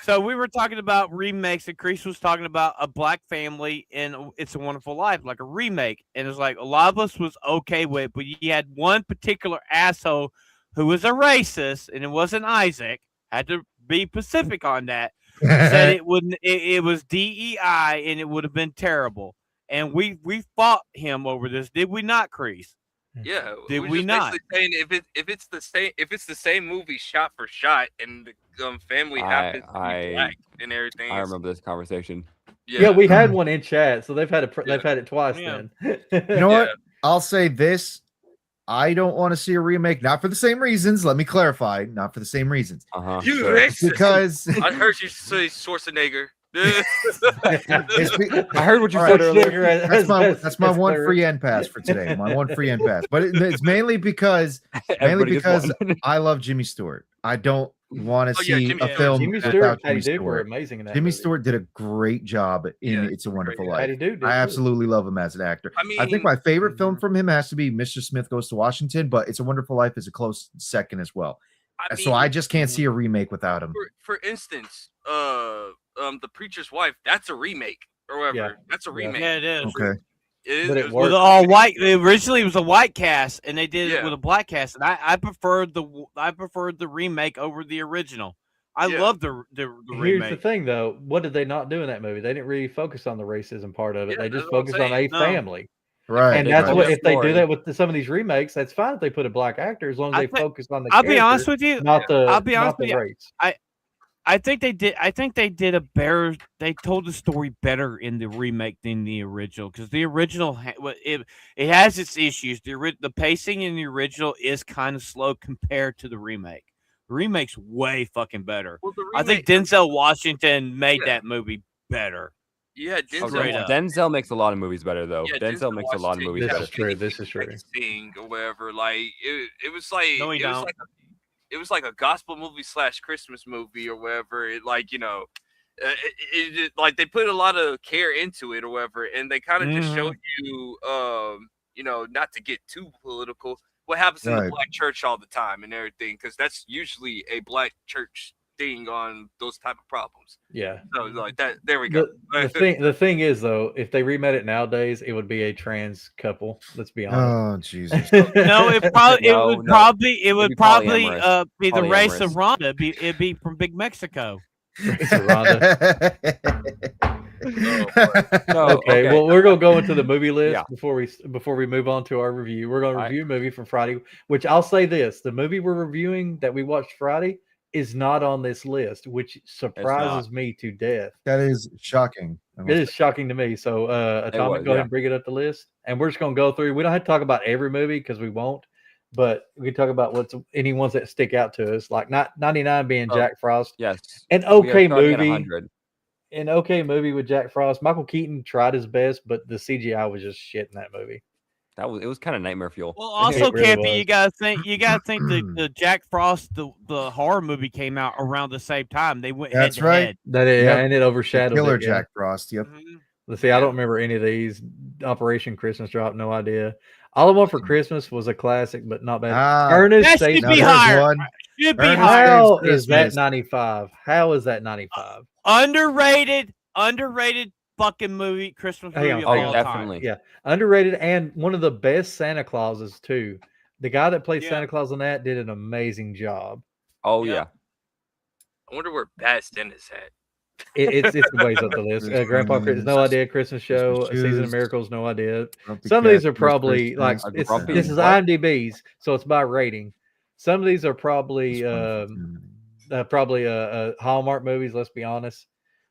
So we were talking about remakes, and Chris was talking about a black family in It's a Wonderful Life, like a remake. And it's like a lot of us was okay with it, but you had one particular asshole who was a racist, and it wasn't Isaac. Had to be specific on that. Said it wouldn't. It was DEI, and it would have been terrible. And we fought him over this, did we not, Chris? Yeah, Did we're we just not? basically saying if it's the same movie shot for shot and the family happens to be black and everything. I remember this conversation. Yeah, we had one in chat, so they've had it. They've had it twice. Yeah. Then You know what? I'll say this. I don't want to see a remake, not for the same reasons. Let me clarify, not for the same reasons. You Sure. racist. Because I heard you say Schwarzenegger. it's be- I heard what you All said right, earlier. that's my one free end pass for today. My one free end pass. But it's mainly because Everybody gets because one. I love Jimmy Stewart. I don't want to Oh, yeah, see Jimmy a Stewart. film Jimmy without Stewart and Jimmy Patty Duke were Stewart. amazing in that. Jimmy movie. Stewart did a great job in Yeah, It's a Wonderful great. Life. Patty Duke did I too. absolutely love him as an actor. I mean, I think my favorite Mhm. film from him has to be Mr. Smith Goes to Washington, but It's a Wonderful Life is a close second as well. So I just can't see a remake without him. for instance, The Preacher's Wife. That's a remake or whatever. Yeah. That's a Yeah. remake. Yeah, it is. Okay. But it with worked. all white. Originally, it was a white cast, and they did it Yeah. with a black cast. And I preferred the remake over the original. I Yeah. love the Here's remake. the thing, though. What did they not do in that movie? They didn't really focus on the racism part of it. Yeah, They that's just what I'm focused on saying. a No. family. Right. And They that's told what a if they do story. that with some of these remakes, that's fine if they put a black actor as long as I they think- focus on the I'll character, be honest with you. not the I'll be honest not the with you. race. I think they did. I think they did a better. They told the story better in the remake than the original because the original it has its issues. The pacing in the original is kind of slow compared to the remake. The remake's way fucking better. Well, the I think remake- Denzel Washington made Yeah. that movie better. Yeah, Oh, Straight up. Denzel makes a lot of movies better, though. Yeah, Denzel makes a lot of Washington, movies This better. is true. This is true. Sing or whatever. Like it was like No, he it was don't. like it was like a gospel movie / Christmas movie or whatever. It like like they put a lot of care into it or whatever, and they kind of just showed you not to get too political, what happens in the Right. black church all the time and everything, because that's usually a black church thing on those type of problems. Yeah. So like that, there we go. The thing is though, if they remade it nowadays, it would be a trans couple. Let's be honest. Oh Jesus. No, it probably No, it would no. probably It'd be be the polyamorous. race of Rhonda. It'd be from Big Mexico. Race of Rhonda. No, Okay, well, we're gonna go into the movie list Yeah. before we move on to our review. We're gonna All right. review a movie from Friday, which I'll say this: the movie we're reviewing that we watched Friday is not on this list, which surprises me to death. That is shocking. It is shocking to me. So, Atomic, was, go ahead yeah. and bring it up the list, and we're just gonna go through. We don't have to talk about every movie because we won't, but we can talk about any ones that stick out to us, like 99 being Oh, Jack Frost. Yes. An We are okay starting at movie. 100. An okay movie with Jack Frost. Michael Keaton tried his best, but the CGI was just shit in that movie. It was kind of nightmare fuel. Well, also, really Cappy, was. you gotta think the Jack Frost the horror movie came out around the same time. They went That's head to right. head. That is, Yep. and it overshadowed Killer it, yeah. Jack Frost. Yep. Mhm. Let's see. I don't remember any of these. Operation Christmas Drop, no idea. All I Want for Christmas was a classic, but not bad. Ernest That Saves should be there's higher. one. Should be Ernest higher. How Saves is that Christmas. 95? How is that 95? Underrated fucking movie, Christmas Hang movie on, of hang all on. time. Definitely. Yeah, underrated and one of the best Santa Clauses too. The guy that played Yeah. Santa Claus on that did an amazing job. Oh, Yeah. yeah. I wonder where Bad Dennis at. It's ways up the list. Grandpa Christmas, no idea. Christmas Show, Christmas Season of Shoes. Miracles, no idea. Grumpy Some of these Cat, are probably First like Christmas, Grumpy this is what? IMDb's, so it's by rating. Some of these are probably probably Hallmark movies. Let's be honest.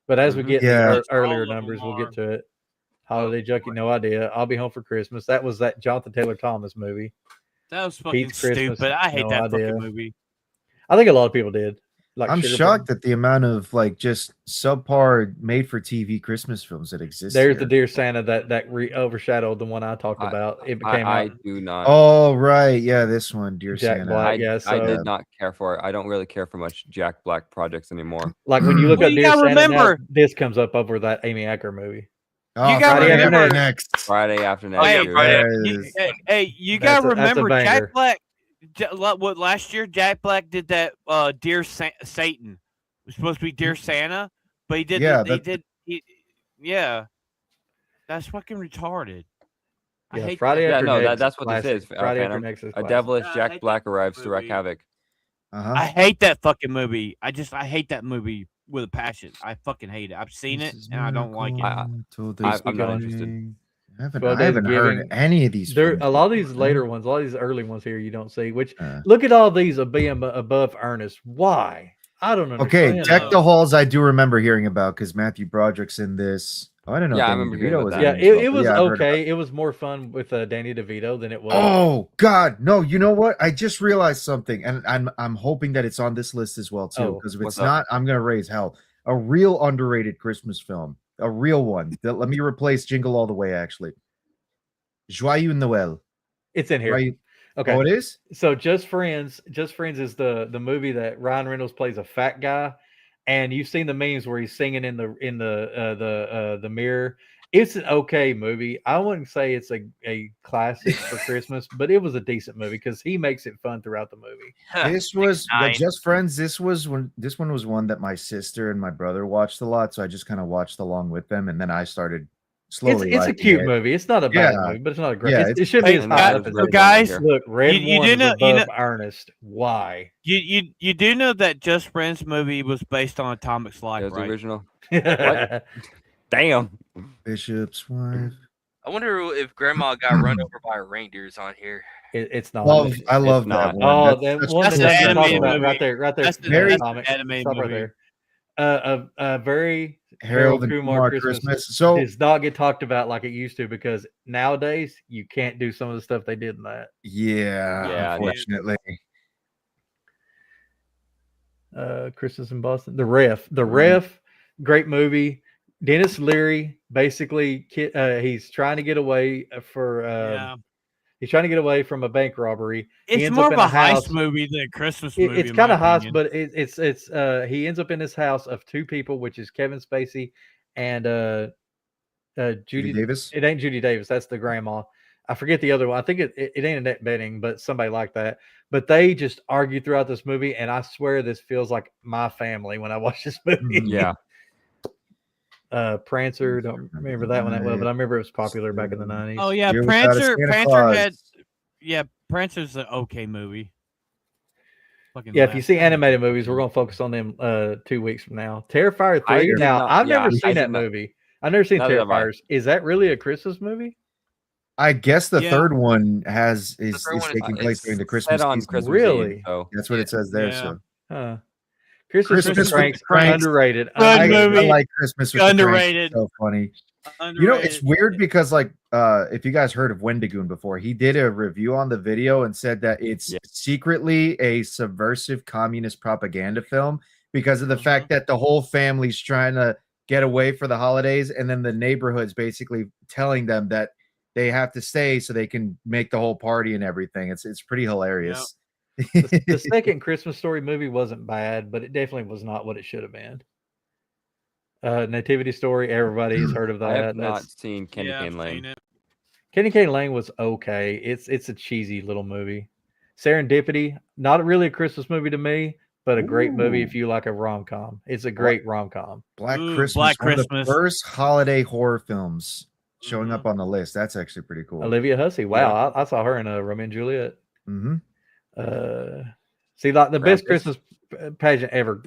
But as we get Yeah. into earlier All of them numbers, we'll are. get to it. Holiday Junkie, no idea. I'll Be Home for Christmas. That was that Jonathan Taylor Thomas movie. That was fucking Pete's Christmas, stupid. I hate no that idea. fucking movie. I think a lot of people did. Like I'm Sugar shocked Plum. at the amount of like just subpar made for TV Christmas films that exist. There's the here. Dear Santa that overshadowed the one I talked about. It became I out do not. Oh right, yeah, this one, Dear Jack Santa. Black. I, yeah, I so- did not care for it. I don't really care for much Jack Black projects anymore. like when you look Well, up you Dear gotta Santa, now, remember- this comes up over that Amy Acker movie. Oh, You gotta Friday After remember- next. Friday after next. Hey, year. Friday There After it You, is. hey, you That's gotta a remember banger. Jack Black. What last year? Jack Black did that. Dear Satan. It was supposed to be Dear Santa, but he did. Yeah, Yeah, that's fucking retarded. I Yeah, hate Friday that. Yeah, After no, next. that's what this classic. is, Friday After Phantom. next is A classic. devilish Yeah, I Jack hate Black that arrives to wreak movie. havoc. Uh-huh. I hate that fucking movie. I hate that movie with a passion. I fucking hate it. I've seen it and I don't like it. I'm not interested. I haven't, Well, I haven't David heard Giving- any of these. There films a lot of these before, later man. ones, a lot of these early ones here you don't see. Which Uh. look at all these of being above Ernest. Why? I don't Okay, understand. Deck the Halls. I do remember hearing about because Matthew Broderick's in this. Oh, I didn't know. Yeah, I Danny remember hearing DeVito about was that. in Yeah, it as well, it but was yeah, I've heard about okay. It was more fun with Danny DeVito than it was. Oh God, no! You know what? I just realized something, and I'm hoping that it's on this list as well too. Oh, Because if what's it's up? not, I'm gonna raise hell. A real underrated Christmas film, a real one. Let me replace Jingle All the Way. Actually, Joyeux Noël. It's in here. Right? Okay. Oh, it is. So Just Friends is the movie that Ryan Reynolds plays a fat guy, and you've seen the memes where he's singing in the mirror. It's an okay movie. I wouldn't say it's a classic for Christmas, but it was a decent movie because he makes it fun throughout the movie. This was Nine. Just Friends. This one was one that my sister and my brother watched a lot, so I just kind of watched along with them, and then I started slowly. It's a liking cute it. movie. It's not a bad Yeah. movie, but it's not a great. Yeah, it shouldn't be Hey, as And high that up is as really guys, good here. Look, Red you One do is know- you above Ernest. Why? You do know that Just Friends movie was based on Atomic's life, It was right? original. What? Damn. Bishop's wife. I wonder if Grandma got run over by reindeers on here. It's not. I love not. that one. Oh, That's that such one That's that an doesn't talk animated about movie. right there, That's the- Very- that's an comic. animated Stop right movie. there. A very Harold and Kumar Christmas. So does not get talked about like it used to because nowadays you can't do some of the stuff they did in that. Yeah, unfortunately. Christmas in Boston, The Ref, great movie. Dennis Leary basically he's trying to get away he's trying to get away from a bank robbery. He It's ends more up of in a heist house. movie than a Christmas movie. It's kind of heist, but it's he ends up in this house of two people, which is Kevin Spacey and Judy Davis. It ain't Judy Davis. That's the grandma. I forget the other one. I think it ain't Annette Bening, but somebody like that. But they just argue throughout this movie, and I swear this feels like my family when I watch this movie. Yeah. Prancer, don't remember that one that well, but I remember it was popular back in the 90s. Oh yeah, Year Without a Prancer. Santa Prancer Claus. had. Yeah, Prancer's an okay movie. Fucking Yeah, if you laugh. see animated movies, we're gonna focus on them 2 weeks from now. Terrifier 3. did Now, not- I've yeah, never I seen did that not- movie. I've never seen Neither have I. Terrifiers. Is that really a Christmas movie? I guess the Yeah. third one is third one is- taking place It's during the set Christmas on season. Christmas Really? Eve, so That's what it says there. Yeah. So Huh. Christmas Christmas with with Pranks, the Cranks. underrated. Good I movie. like Christmas with the Cranks. Underrated. It's so funny. Underrated. You know, it's weird because like if you guys heard of Wendigoon before, he did a review on the video and said that it's Yeah. secretly a subversive communist propaganda film because of the Mhm. fact that the whole family's trying to get away for the holidays, and then the neighborhood's basically telling them that they have to stay so they can make the whole party and everything. It's pretty hilarious. The second Christmas Story movie wasn't bad, but it definitely was not what it should have been. Nativity Story, everybody's heard of that. I have not That's- seen Candy Yeah, Cane I've Lane. seen it. Kenny Cane Lane was okay. It's a cheesy little movie. Serendipity, not really a Christmas movie to me, but a great movie if you like a rom-com. It's a great rom-com. Black Ooh, Christmas, Black one of the Christmas. first holiday horror films showing Mhm. up on the list. That's actually pretty cool. Olivia Hussey. Wow, I saw her in Romeo and Juliet. Hmm. See, like the best Krampus. Christmas pageant ever.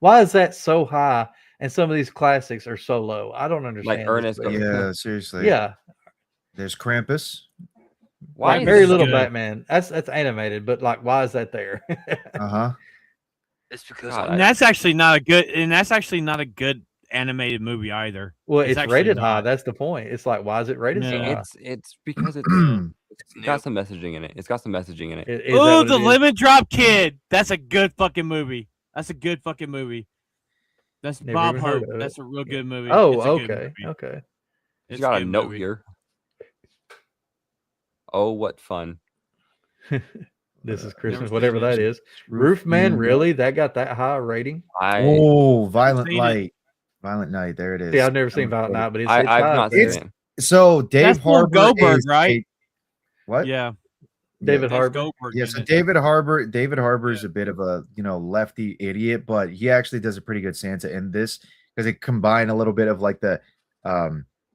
Why is that so high and some of these classics are so low? I don't understand. this Ernest movie. Yeah, seriously. Yeah. There's Krampus. Why Like is very this little good? Batman. That's animated, but like, why is that there? Uh-huh. It's because God, And that's actually not a good. And that's actually not a good animated movie either. Well, It's it's actually rated high. not. That's the point. It's like, why is it rated so No. high? It's because it's Nope. got some messaging in it. It's got some messaging in it. Is that Oh, what the it is? Lemon Drop Kid. That's a good fucking movie. That's a good fucking movie. That's Never Bob even heard Hope. of it. That's a real good movie. Oh, It's a good okay. movie. Okay. He's It's got a good note movie. here. Oh, what fun! This is Never Christmas, seen whatever it. that is. Roofman, really? That got that high a rating? Oh, Violent seen it. Light. Violent Night. There it is. See, I've never seen Number Violent 40. Night, but it's I've high not there. seen it. So Dave That's Bill Harbour Goldberg, is right? what? Yeah. David That's Harbour. Goldberg Yeah, in so it. David Harbour is a bit of a lefty idiot, but he actually does a pretty good Santa in this because it combined a little bit of like the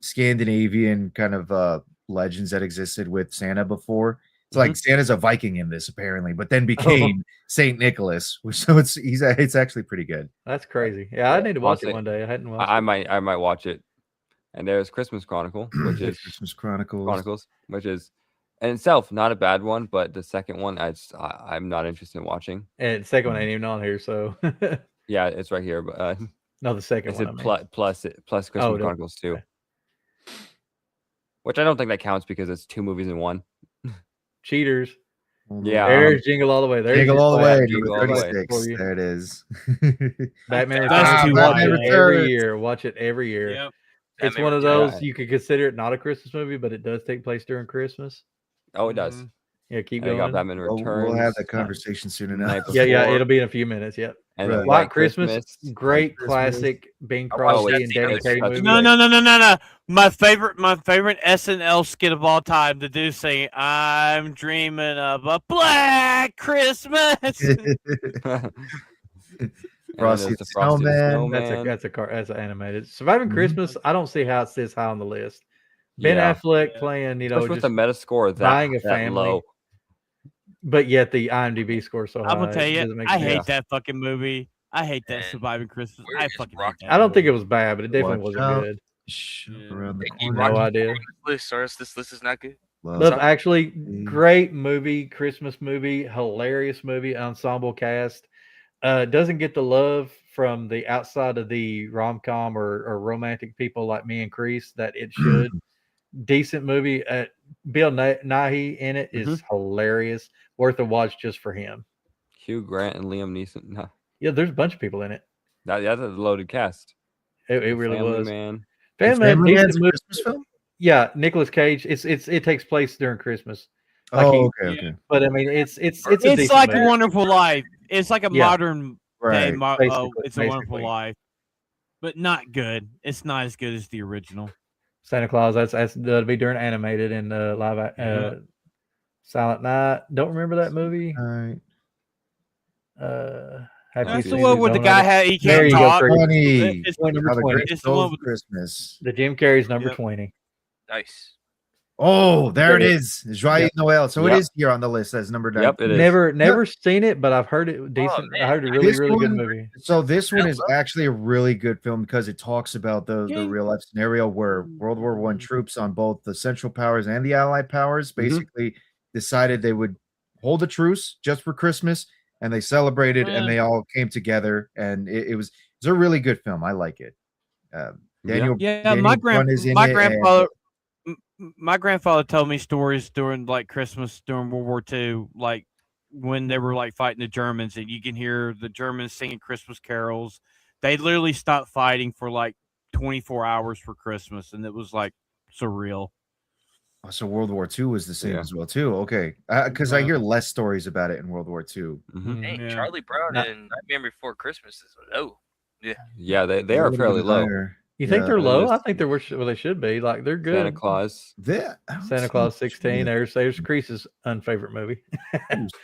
Scandinavian kind of legends that existed with Santa before. It's like Santa's a Viking in this apparently, but then became Saint Nicholas. So it's actually pretty good. That's crazy. Yeah, I need to watch it Honestly, one day. I hadn't watched I it. might watch it. And there's Christmas Chronicle, which is Christmas Chronicles. which is in itself not a bad one, but the second one I'm not interested in watching. And the second one ain't even on here, so Yeah, it's right here, but no, the second it's one. a I mean. plus Christmas no. Chronicles 2. Okay. Which I don't think that counts because it's 2 movies in one. Cheaters. Yeah. There's Jingle All the Way. There's Jingle your all the clap. way, Jingle number all the way. 36. For you. There it is. Batman That's Returns. too Watch wide. it every Returns. year. Watch it every year. Yep. It's Batman one of Returns. those you could consider it not a Christmas movie, but it does take place during Christmas. Oh, it does. Mhm. Yeah, keep And we got going. Batman We'll Returns. have that conversation soon Night enough. Before. Yeah, it'll be in a few minutes. Yep. And Right. then White Christmas, great Christmas. classic Bing I watched Crosby that and the other Danny day. Kaye That's movie. No. My favorite SNL skit of all time. The dude saying, "I'm dreaming of a black Christmas." Frosty there's the the Frosty the Snowman. Snowman. That's an animated. Surviving Mhm. Christmas. I don't see how it's this high on the list. Ben Yeah. Affleck playing, you know, Especially with just the meta score buying a that family. low. But yet the IMDb score so high. I'm gonna tell it you, doesn't make I sense. hate that fucking movie. I hate that Man, Surviving Christmas. where I is fucking Rocky? hate that. I don't think it movie. was bad, but it definitely Watch wasn't out. good. Shove Yeah. around the They keep corner. No Rocky idea. on this list, or else this list is not good. Love Sorry. Actually, great movie, Christmas movie, hilarious movie, ensemble cast. Doesn't get the love from the outside of the rom-com or romantic people like me and Kreese that it should. Decent movie. Bill Nighy in it is hilarious. Worth a watch just for him. Hugh Grant and Liam Neeson. No, Yeah, there's a bunch of people in it. that's a loaded cast. It The really Family was. Man. Family Man, Family decent Man's a movie. Christmas film? Yeah, Nicolas Cage. It takes place during Christmas. Like Oh, he- okay. But I mean, it's a It's decent like movie. A Wonderful Life. It's like a Yeah. modern day. Right. It's a Wonderful Life, but not good. It's not as good as the original. Santa Claus. That's that'll be during animated and live. Silent Night. Don't remember that movie. All right. Have you That's the seen one it? where the Don't guy remember. he There can't you go, talk. Chris. 20. It's, Point number How the 20. Grinch It's the one Stole with- Christmas. The Jim Carrey's number Yep. 20. Nice. Oh, there it Yep. is. Joyeux Noel. So it Yep. is here on the list as number 9. Yep, it is. Never seen it, but I've heard it decent. man. I heard a really This really good one- movie. So this one is actually a really good film because it talks about the real life scenario where World War I troops on both the Central Powers and the Allied Powers basically decided they would hold a truce just for Christmas, and they celebrated and they all came together, and it's a really good film. I like it. Daniel, my Brun is in my it, grandfather. My grandfather told me stories during like Christmas during World War II, like when they were like fighting the Germans, and you can hear the Germans singing Christmas carols. They literally stopped fighting for like 24 hours for Christmas, and it was like surreal. So World War II was the same Yeah. as well too. Okay, because I hear less stories about it in World War II. Hey, Yeah. Charlie Brown Not- and Nightmare Before Christmas is low. Yeah, they A are little fairly bit low. higher. You think Yeah, they're it low? is. I think they're well, they should be. Like they're good. Santa Claus. I don't Santa see Claus it. 16. There's Kreese's unfavorite movie.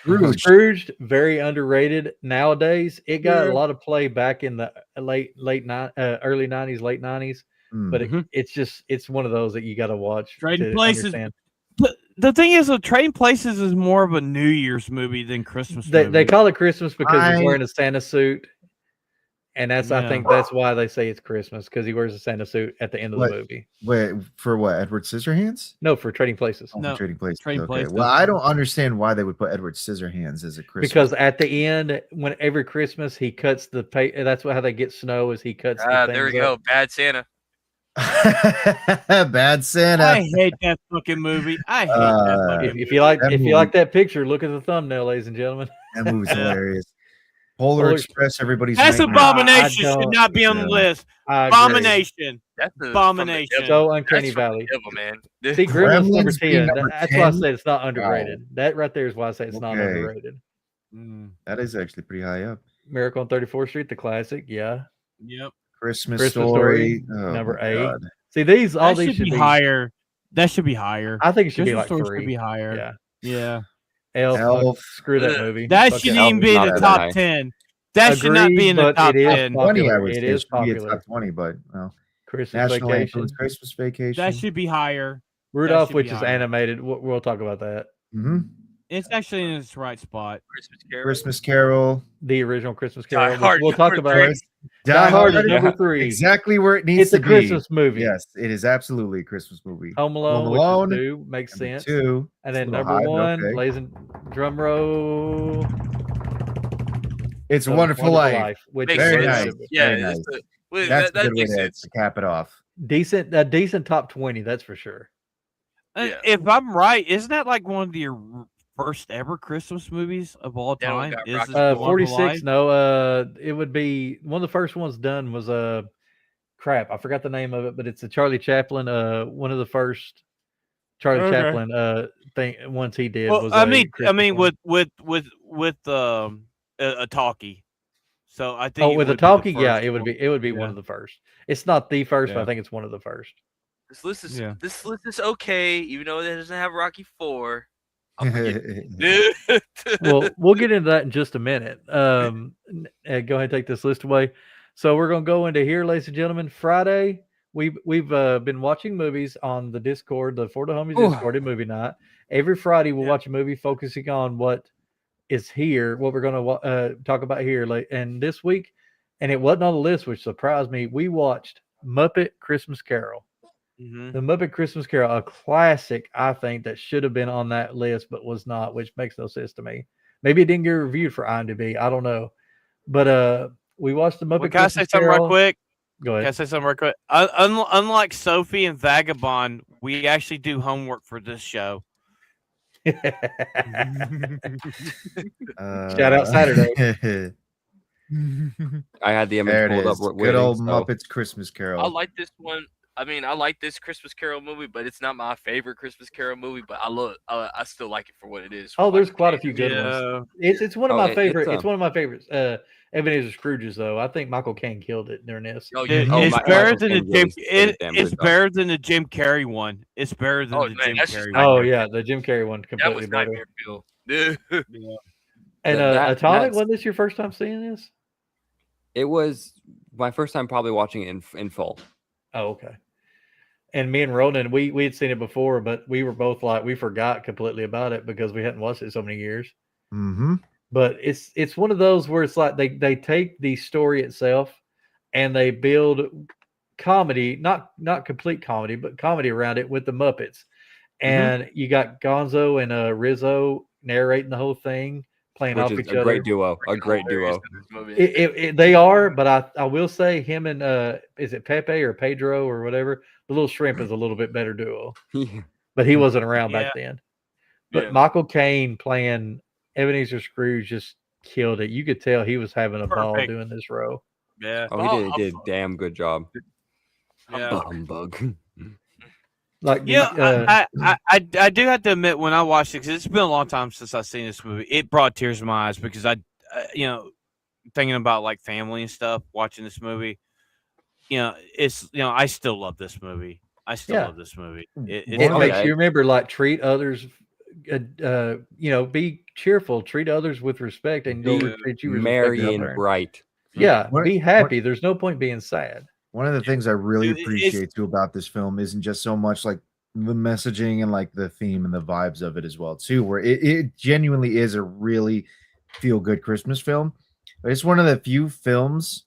Scrooge. Scrooged, very underrated nowadays. It got a lot of play back in the early 90s, late 90s. But it's one of those that you got to watch. Trading to Places. understand. The thing is, Trading Places is more of a New Year's movie than Christmas. They call it Christmas because he's I- wearing a Santa suit. And I Yeah. think that's why they say it's Christmas, because he wears a Santa suit at the end of What? the movie. Wait, for what? Edward Scissorhands? No, for Trading Places. Oh, No, for Trading Places. Trading Okay. Places. Well, I don't understand why they would put Edward Scissorhands as a Christmas. Because at the end, when every Christmas he cuts the that's how they get snow, is he cuts the There we things go. up. Bad Santa. Bad Santa. I hate that fucking movie. I hate that fucking If you like That if movie- you like that picture, look at the thumbnail, ladies and gentlemen. That movie's Yeah. hilarious. Polar Polar Express, everybody's That's nightmare. Abomination. I Should don't- not be on the yeah. list. I agree. Abomination. That's the Abomination. So Uncanny That's from the Valley. devil, man. See, Gremlins number Gremlins being 10. number That's why I 10? said it's not underrated. That right there is why I say it's not Okay. underrated. That is actually pretty high up. Miracle on 34th Street, the classic. Yeah. Yep. Christmas Christmas Story. Story, Oh, number my 8. God. See, these all That these should be higher. That should be higher. I think it should be Christmas like Story 3. should be higher. Yeah. Yeah. Elf. Elf. Screw that Ugh. movie. That Fuck shouldn't Elf. even be in not the that top high. 10. That should not be Agreed, in the but top it is 10. popular. 20, I would It say. is It should be a popular. top 20, but well. Christmas National Vacation. Anthems, Christmas Vacation. That should be higher. Rudolph, should which be is higher. animated. We'll talk about that. Mhm. It's actually in its right spot. Christmas Carol. Christmas Carol. The original Christmas Die Carol. which Hard we'll talk number about. 3. Die Hard is Hard. number 3. Exactly where it needs It's to a be. Christmas movie. Yes, it is absolutely a Christmas movie. Home Alone, Home Alone, which is 2, makes Number sense. 2. And then It's a little number high, but 1, okay. blazing drum roll. It's a of Wonderful Life. which Makes Very is sense. nice. Yeah, Very it's nice. well, That's that a good way makes to sense. cap it off. a decent top 20, that's for sure. Yeah. If I'm right, isn't that like one of the first ever Christmas movies of all That one time? got Is rocked. this The Wonderful 46. Life? No, it would be one of the first ones done was crap. I forgot the name of it, but it's a Charlie Chaplin. One of the first Charlie Okay. Chaplin thing ones he did. Well, was I a mean, Christmas one. with a talkie. So I think. Oh, it with the would be talkie, first yeah, it would one. be one Yeah. of the first. It's not the first, but Yeah. I think it's one of the first. This list is Yeah. okay, even though it doesn't have Rocky 4. Dude. Well, we'll get into that in just a minute. Go ahead and take this list away. So we're going to go into here, ladies and gentlemen. Friday, we've been watching movies on the Discord, the For the Homies Discord and movie night. Every Friday, we'll watch a movie focusing on what is here, what we're going to talk about here. And this week, and it wasn't on the list, which surprised me, we watched Muppet Christmas Carol. Mm-hmm. The Muppet Christmas Carol, a classic, I think, that should have been on that list, but was not, which makes no sense to me. Maybe it didn't get reviewed for IMDb. I don't know. But we watched the Muppet Can I Christmas say something Carol. right quick? Go Can I ahead. say something right quick? Unlike Sophie and Vagabond, we actually do homework for this show. Shout out Saturday. I had the image There it pulled up. is. Waiting, Good old so- Muppets Christmas Carol. I like this one. I mean, I like this Christmas Carol movie, but it's not my favorite Christmas Carol movie. But I still like it for what it is. Oh, there's quite a few good ones. Yeah. It's one of Oh, my favorite. it's, It's one of my favorites. Ebenezer Scrooge's, though. I think Michael Caine killed it during this. Oh, Dude, yeah. Oh, it's my- better Michael than the Caine Jim. really did a damn It's good job. better than the Jim Carrey one. It's better than Oh, the man, Jim that's just Carrey not one. Oh yeah, the Jim Carrey one That completely was better. Nightmare Fuel. Dude. And That- Atomic, that's- wasn't this your first time seeing this? It was my first time probably watching it in full. Oh, okay. And me and Ronan, we had seen it before, but we were both like, we forgot completely about it because we hadn't watched it so many years. Mm-hmm. But it's one of those where it's like they take the story itself and they build comedy, not complete comedy, but comedy around it with the Muppets. And you got Gonzo and Rizzo narrating the whole thing, playing Which off is each a other. great duo. A great Hilarious duo. in this movie. They are, but I will say him and is it Pepe or Pedro or whatever? The little shrimp is a little bit better duo, Yeah. but he wasn't around Yeah. back then. But Yeah. Michael Caine playing Ebenezer Scrooge just killed it. You could tell he was having a ball Perfect. doing this role. Yeah. Oh, he did a damn good job. Yeah. Humbug. Like Yeah, I do have to admit when I watched it, because it's been a long time since I've seen this movie, it brought tears to my eyes because thinking about like family and stuff, watching this movie, I still love this movie. I still Yeah. love this movie. it It's makes okay. you remember, like, treat others, be cheerful, treat others with respect, and they'll Be treat you with merry respect in and return. bright. Yeah, What- be happy. There's no point being sad. One of the things I really Dude, it's- appreciate too about this film isn't just so much like the messaging and like the theme and the vibes of it as well too, where it genuinely is a really feel good Christmas film. But it's one of the few films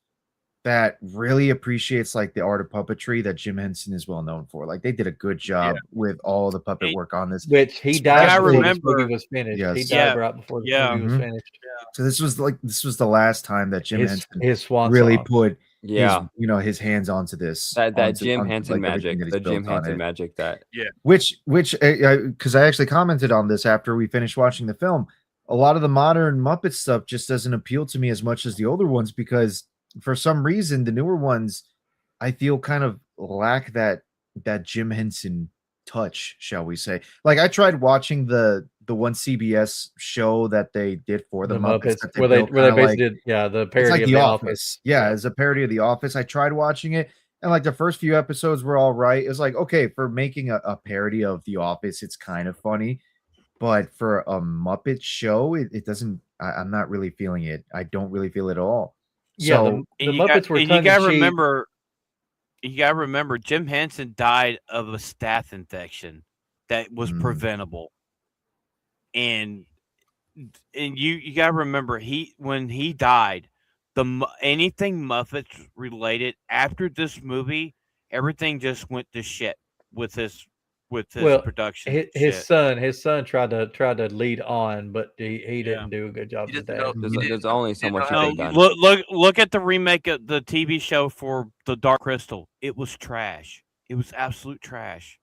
that really appreciates like the art of puppetry that Jim Henson is well known for. Like they did a good job with all the puppet Hey, work on this. Which he Yeah, died I before this remember- movie was finished. Yes. He died Yeah. right before the Yeah. movie was Mhm. finished. So this was the last time that Jim Henson His swan really song. put Yeah. his hands onto this. That onto- Jim onto, Henson like, everything magic. that he's The built Jim on Henson it. magic that Which because I actually commented on this after we finished watching the film. A lot of the modern Muppet stuff just doesn't appeal to me as much as the older ones because for some reason the newer ones I feel kind of lack that Jim Henson touch, shall we say. Like I tried watching the one CBS show that they did for the Muppets that where they built kinda basically like- did the it's parody like of The The Office. Yeah, it's a parody of The Office. I tried watching it, and like the first few episodes were all right. It was like, okay, for making a parody of The Office, it's kind of funny. But for a Muppet show, it doesn't. I'm not really feeling it. I don't really feel it at all. Yeah, So, the Muppets were tongue in cheek. You gotta remember, Jim Henson died of a staph infection that was Mm. preventable, and you gotta remember when he died, anything Muppets related after this movie, everything just went to shit with his production. His son tried to lead on, but he didn't do a good job He with doesn't that. know- there's only so much you No, could have done. look at the remake of the TV show for The Dark Crystal. It was trash. It was absolute trash.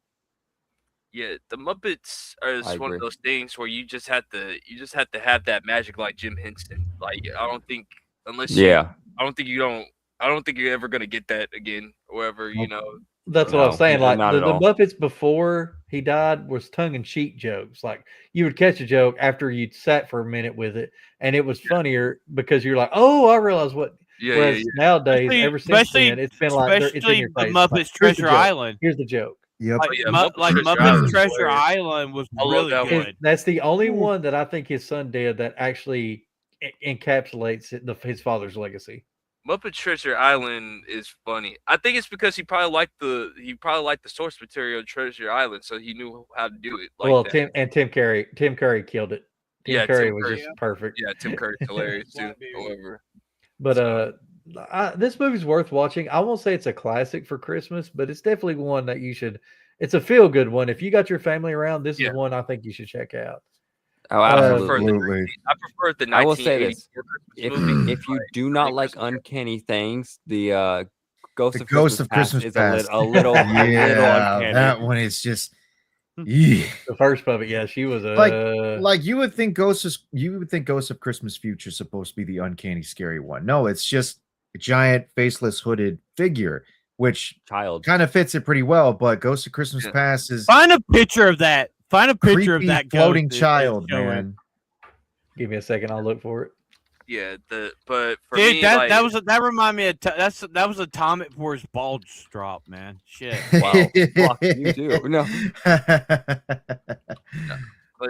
Yeah, the Muppets are I just one of agree. those things where you just have to have that magic like Jim Henson. Like I don't think Yeah. I don't think you're ever gonna get that again. Or ever, That's what I'm No, saying. Like not the at all. Muppets before he died was tongue in cheek jokes. Like you would catch a joke after you'd sat for a minute with it, and it was funnier because you're like, "Oh, I realize what." Yeah, Whereas nowadays, Especially- ever since especially- then, it's been like it's in Especially your the face. Muppets Like, here's the Treasure joke. Island. Here's the joke. Yep. Like Muppet Treasure Island was I love really that one. good. That's the only one that I think his son did that actually encapsulates his father's legacy. Muppet Treasure Island is funny. I think it's because he probably liked the source material of Treasure Island, so he knew how to do it. Like Well, that. Tim Curry killed it. Tim Curry was just perfect. Yeah, Tim Curry's hilarious too. However, But this movie's worth watching. I won't say it's a classic for Christmas, but it's definitely one that you should. It's a feel good one. If you got your family around, this is one I think you should check out. Oh, absolutely. I prefer the 1984 I will say this: movie. if you do not like uncanny things, the Ghost of Christmas is Past. a little uncanny. That one is just. Yeah. The first of it, yeah, she was like you would think Ghost of Christmas Future is supposed to be the uncanny scary one. No, it's just a giant faceless hooded figure, which kind of fits it pretty well. But Ghost of Christmas Past is find a picture of that. Find a picture of that floating child, man. Give me a second, I'll look for it. Yeah, but for dude, me, that reminded me of that was Atomic before his bulge drop, man. Shit. Wow, fuck you do. No. But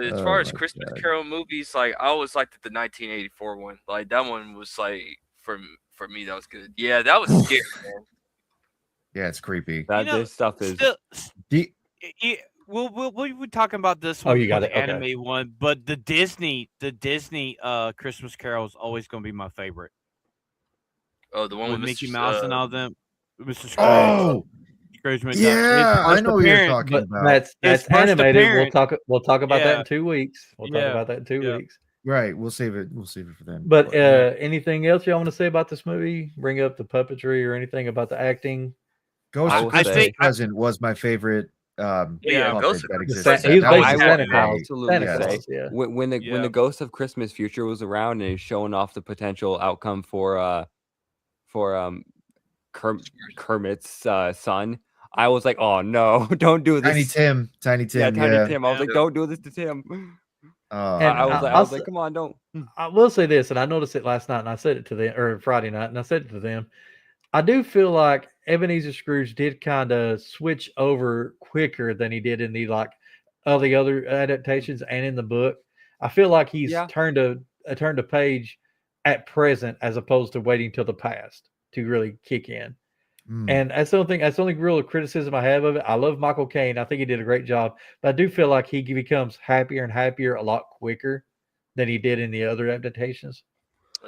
as far as Christmas Carol movies, like I always liked the 1984 one. Like that one was like for me that was good. Yeah, that was scary, man. Yeah, it's creepy. This stuff is. We'll be talking about this one. Oh, you got the it. Okay. anime one, but the Disney Christmas Carol is always going to be my favorite. Oh, the one with Mickey Mouse and all them. Mr. Scrooge. Oh, Scrooge yeah, I know what you're talking about. That's animated. We'll talk about that in 2 weeks. We'll talk about that in 2 weeks. Right, we'll save it for then. But anything else y'all want to say about this movie? Bring up the puppetry or anything about the acting? Ghost of Christmas Present was my favorite. Ghost of Christmas Present. I will absolutely say yeah. when the Ghost of Christmas Future was around and he's showing off the potential outcome for Kermit's son, I was like, oh no, don't do this. Tiny Tim. Yeah, Tiny Tim. I was like, don't do this to Tim. I was like, come on, don't. I will say this, and I noticed it last night, and I said it to them, or Friday night, and I said it to them. I do feel like Ebenezer Scrooge did kind of switch over quicker than he did in the other adaptations and in the book. I feel like he's turned a page at present as opposed to waiting till the past to really kick in. And that's the only real criticism I have of it. I love Michael Caine. I think he did a great job, but I do feel like he becomes happier and happier a lot quicker than he did in the other adaptations.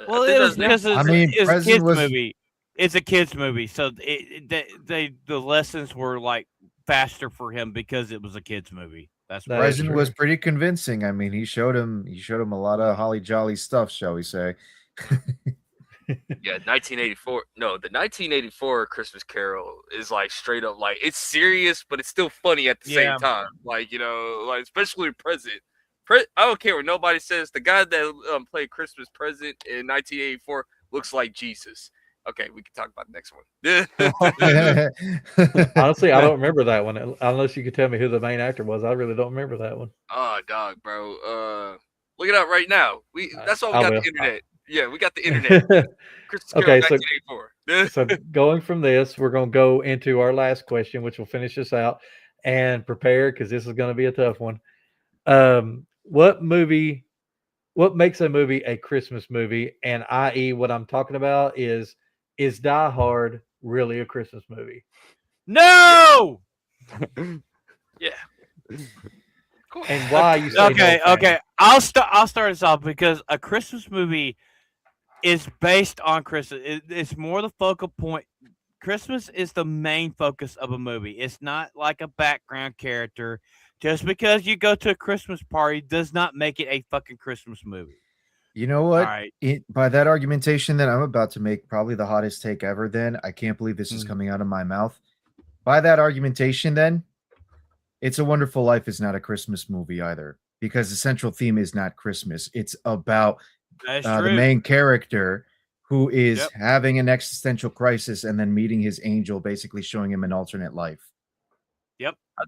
Well, it was because it's a kids movie. It's a kids movie, so the lessons were like faster for him because it was a kids movie. Present was pretty convincing. I mean, he showed him a lot of holly jolly stuff, shall we say? Yeah, 1984. No, the 1984 Christmas Carol is like straight up like it's serious, but it's still funny at the same time. Like especially Present. I don't care what nobody says. The guy that played Christmas Present in 1984 looks like Jesus. Okay, we can talk about the next one. Honestly, I don't remember that one unless you could tell me who the main actor was. I really don't remember that one. Oh, dog, bro. Look it up right now. That's why we got the internet. Yeah, we got the internet. Okay, so going from this, we're going to go into our last question, which will finish this out. And prepare because this is going to be a tough one. What makes a movie a Christmas movie? And i.e., what I'm talking about is Die Hard really a Christmas movie? No. Yeah. And why you say okay. I'll start us off because a Christmas movie is based on Christmas. It's more the focal point. Christmas is the main focus of a movie. It's not like a background character. Just because you go to a Christmas party does not make it a fucking Christmas movie. You know what? Right. By that argumentation that I'm about to make, probably the hottest take ever, then I can't believe this is coming out of my mouth. By that argumentation, then, It's a Wonderful Life is not a Christmas movie either, because the central theme is not Christmas. It's about the main character who is having an existential crisis and then meeting his angel, basically showing him an alternate life. Yep. I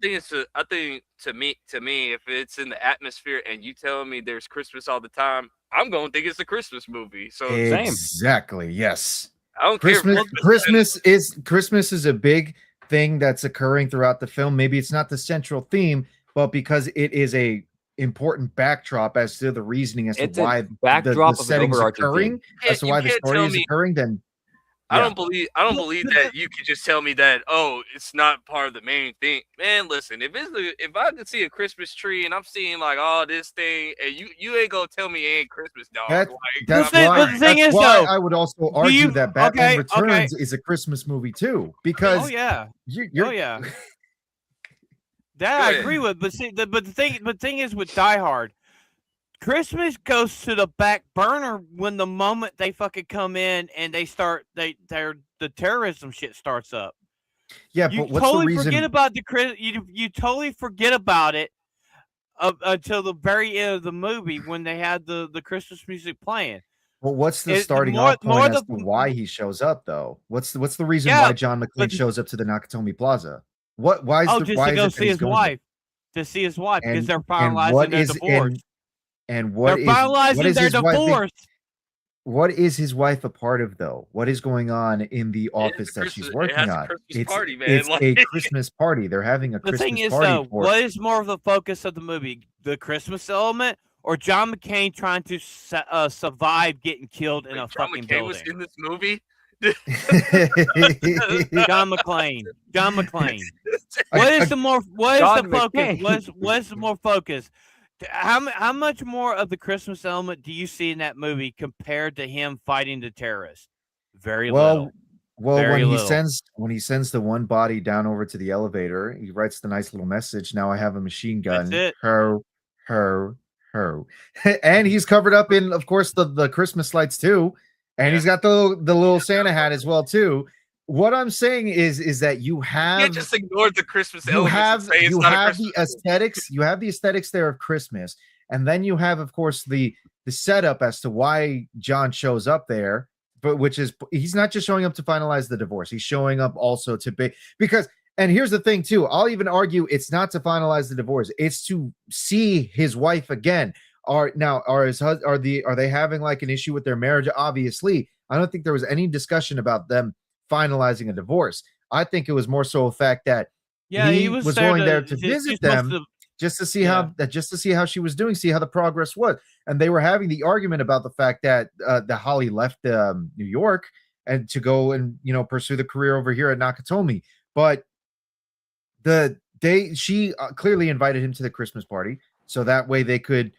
think to me, if it's in the atmosphere and you telling me there's Christmas all the time, I'm going to think it's a Christmas movie. So exactly. Yes. I don't care. Christmas is a big thing that's occurring throughout the film. Maybe it's not the central theme, but because it is a important backdrop as to the reasoning as to It's a why backdrop the of an setting's overarching occurring, theme. as to You why the can't story tell is me. occurring, then I yeah. don't believe that you could just tell me that, oh, it's not part of the main thing. Man, listen, if I could see a Christmas tree and I'm seeing like all this thing, and you ain't gonna tell me it ain't Christmas, dog. That's Like, that's But why the thing that's is, why though, I would also do argue you that Batman okay? Returns is a Christmas movie too, Oh because yeah, you're oh yeah. That I Good. agree with, but see, the thing is with Die Hard, Christmas goes to the back burner when the moment they fucking come in and they start the terrorism shit starts up. yeah, You but what's the totally reason? forget about you totally forget about it until the very end of the movie when they had the Christmas music playing. Well, what's the The starting more off point as the to why he shows up, though? What's the reason yeah, why John McClane but shows up to the Nakatomi Plaza? Why just why to is go it that see he's his going there? wife, because they're And finalizing what their is divorce. and They're what finalizing is their his wife? divorce. What is his wife a part of, though? What is going on in the It office that she's it working has a on? Christmas party, man. It's Like, a Christmas party. They're having a The thing Christmas is, party though, for what is more of the focus of the movie? The Christmas element or John McCain trying to survive getting killed in a John fucking McCain was building? in this movie. John McClane. What is the John focus? McCain. What is the more focus? How much more of the Christmas element do you see in that movie compared to him fighting the terrorists? Very little. Well, Very when little. he sends the one body down over to the elevator, he writes the nice little message. Now I have a machine gun. That's it. Ho. And he's covered up in, of course, the Christmas lights too. And he's got the little Santa hat as well too. What I'm saying is that you You can't have just ignore the Christmas you elements have and say it's you not a have Christmas the aesthetics. You have the aesthetics there of Christmas, and then you have, of course, the setup as to why John shows up there. But which is he's not just showing up to finalize the divorce. He's showing up also to be because. And here's the thing too. I'll even argue it's not to finalize the divorce. It's to see his wife again. Are they having like an issue with their marriage? Obviously, I don't think there was any discussion about them finalizing a divorce. I think it was more so a fact that he was going there to visit them just to see how she was doing, see how the progress was. And they were having the argument about the fact that Holly left New York and to go and pursue the career over here at Nakatomi. But she clearly invited him to the Christmas party so that way they could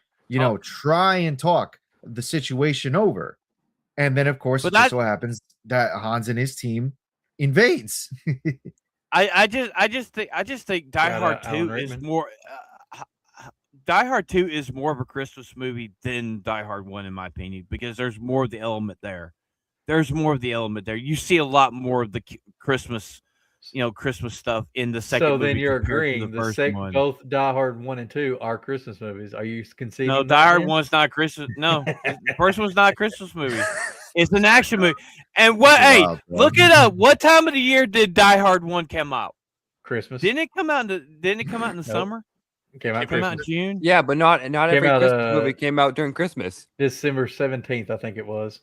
try and talk the situation over. And then, of course, it just so happens that Hans and his team invades. I just think Die Hard 2 is more. Die Hard 2 is more of a Christmas movie than Die Hard 1, in my opinion, because there's more of the element there. You see a lot more of the Christmas, Christmas stuff in the second movie. So then you're agreeing both Die Hard 1 and 2 are Christmas movies. Are you conceding? No, Die Hard 1's not Christmas. No, the first one's not a Christmas movie. It's an action movie. And look it up. What time of the year did Die Hard 1 come out? Christmas. Didn't it come out in the summer? It came out in June. Yeah, but not every Christmas movie came out during Christmas. December 17th, I think it was.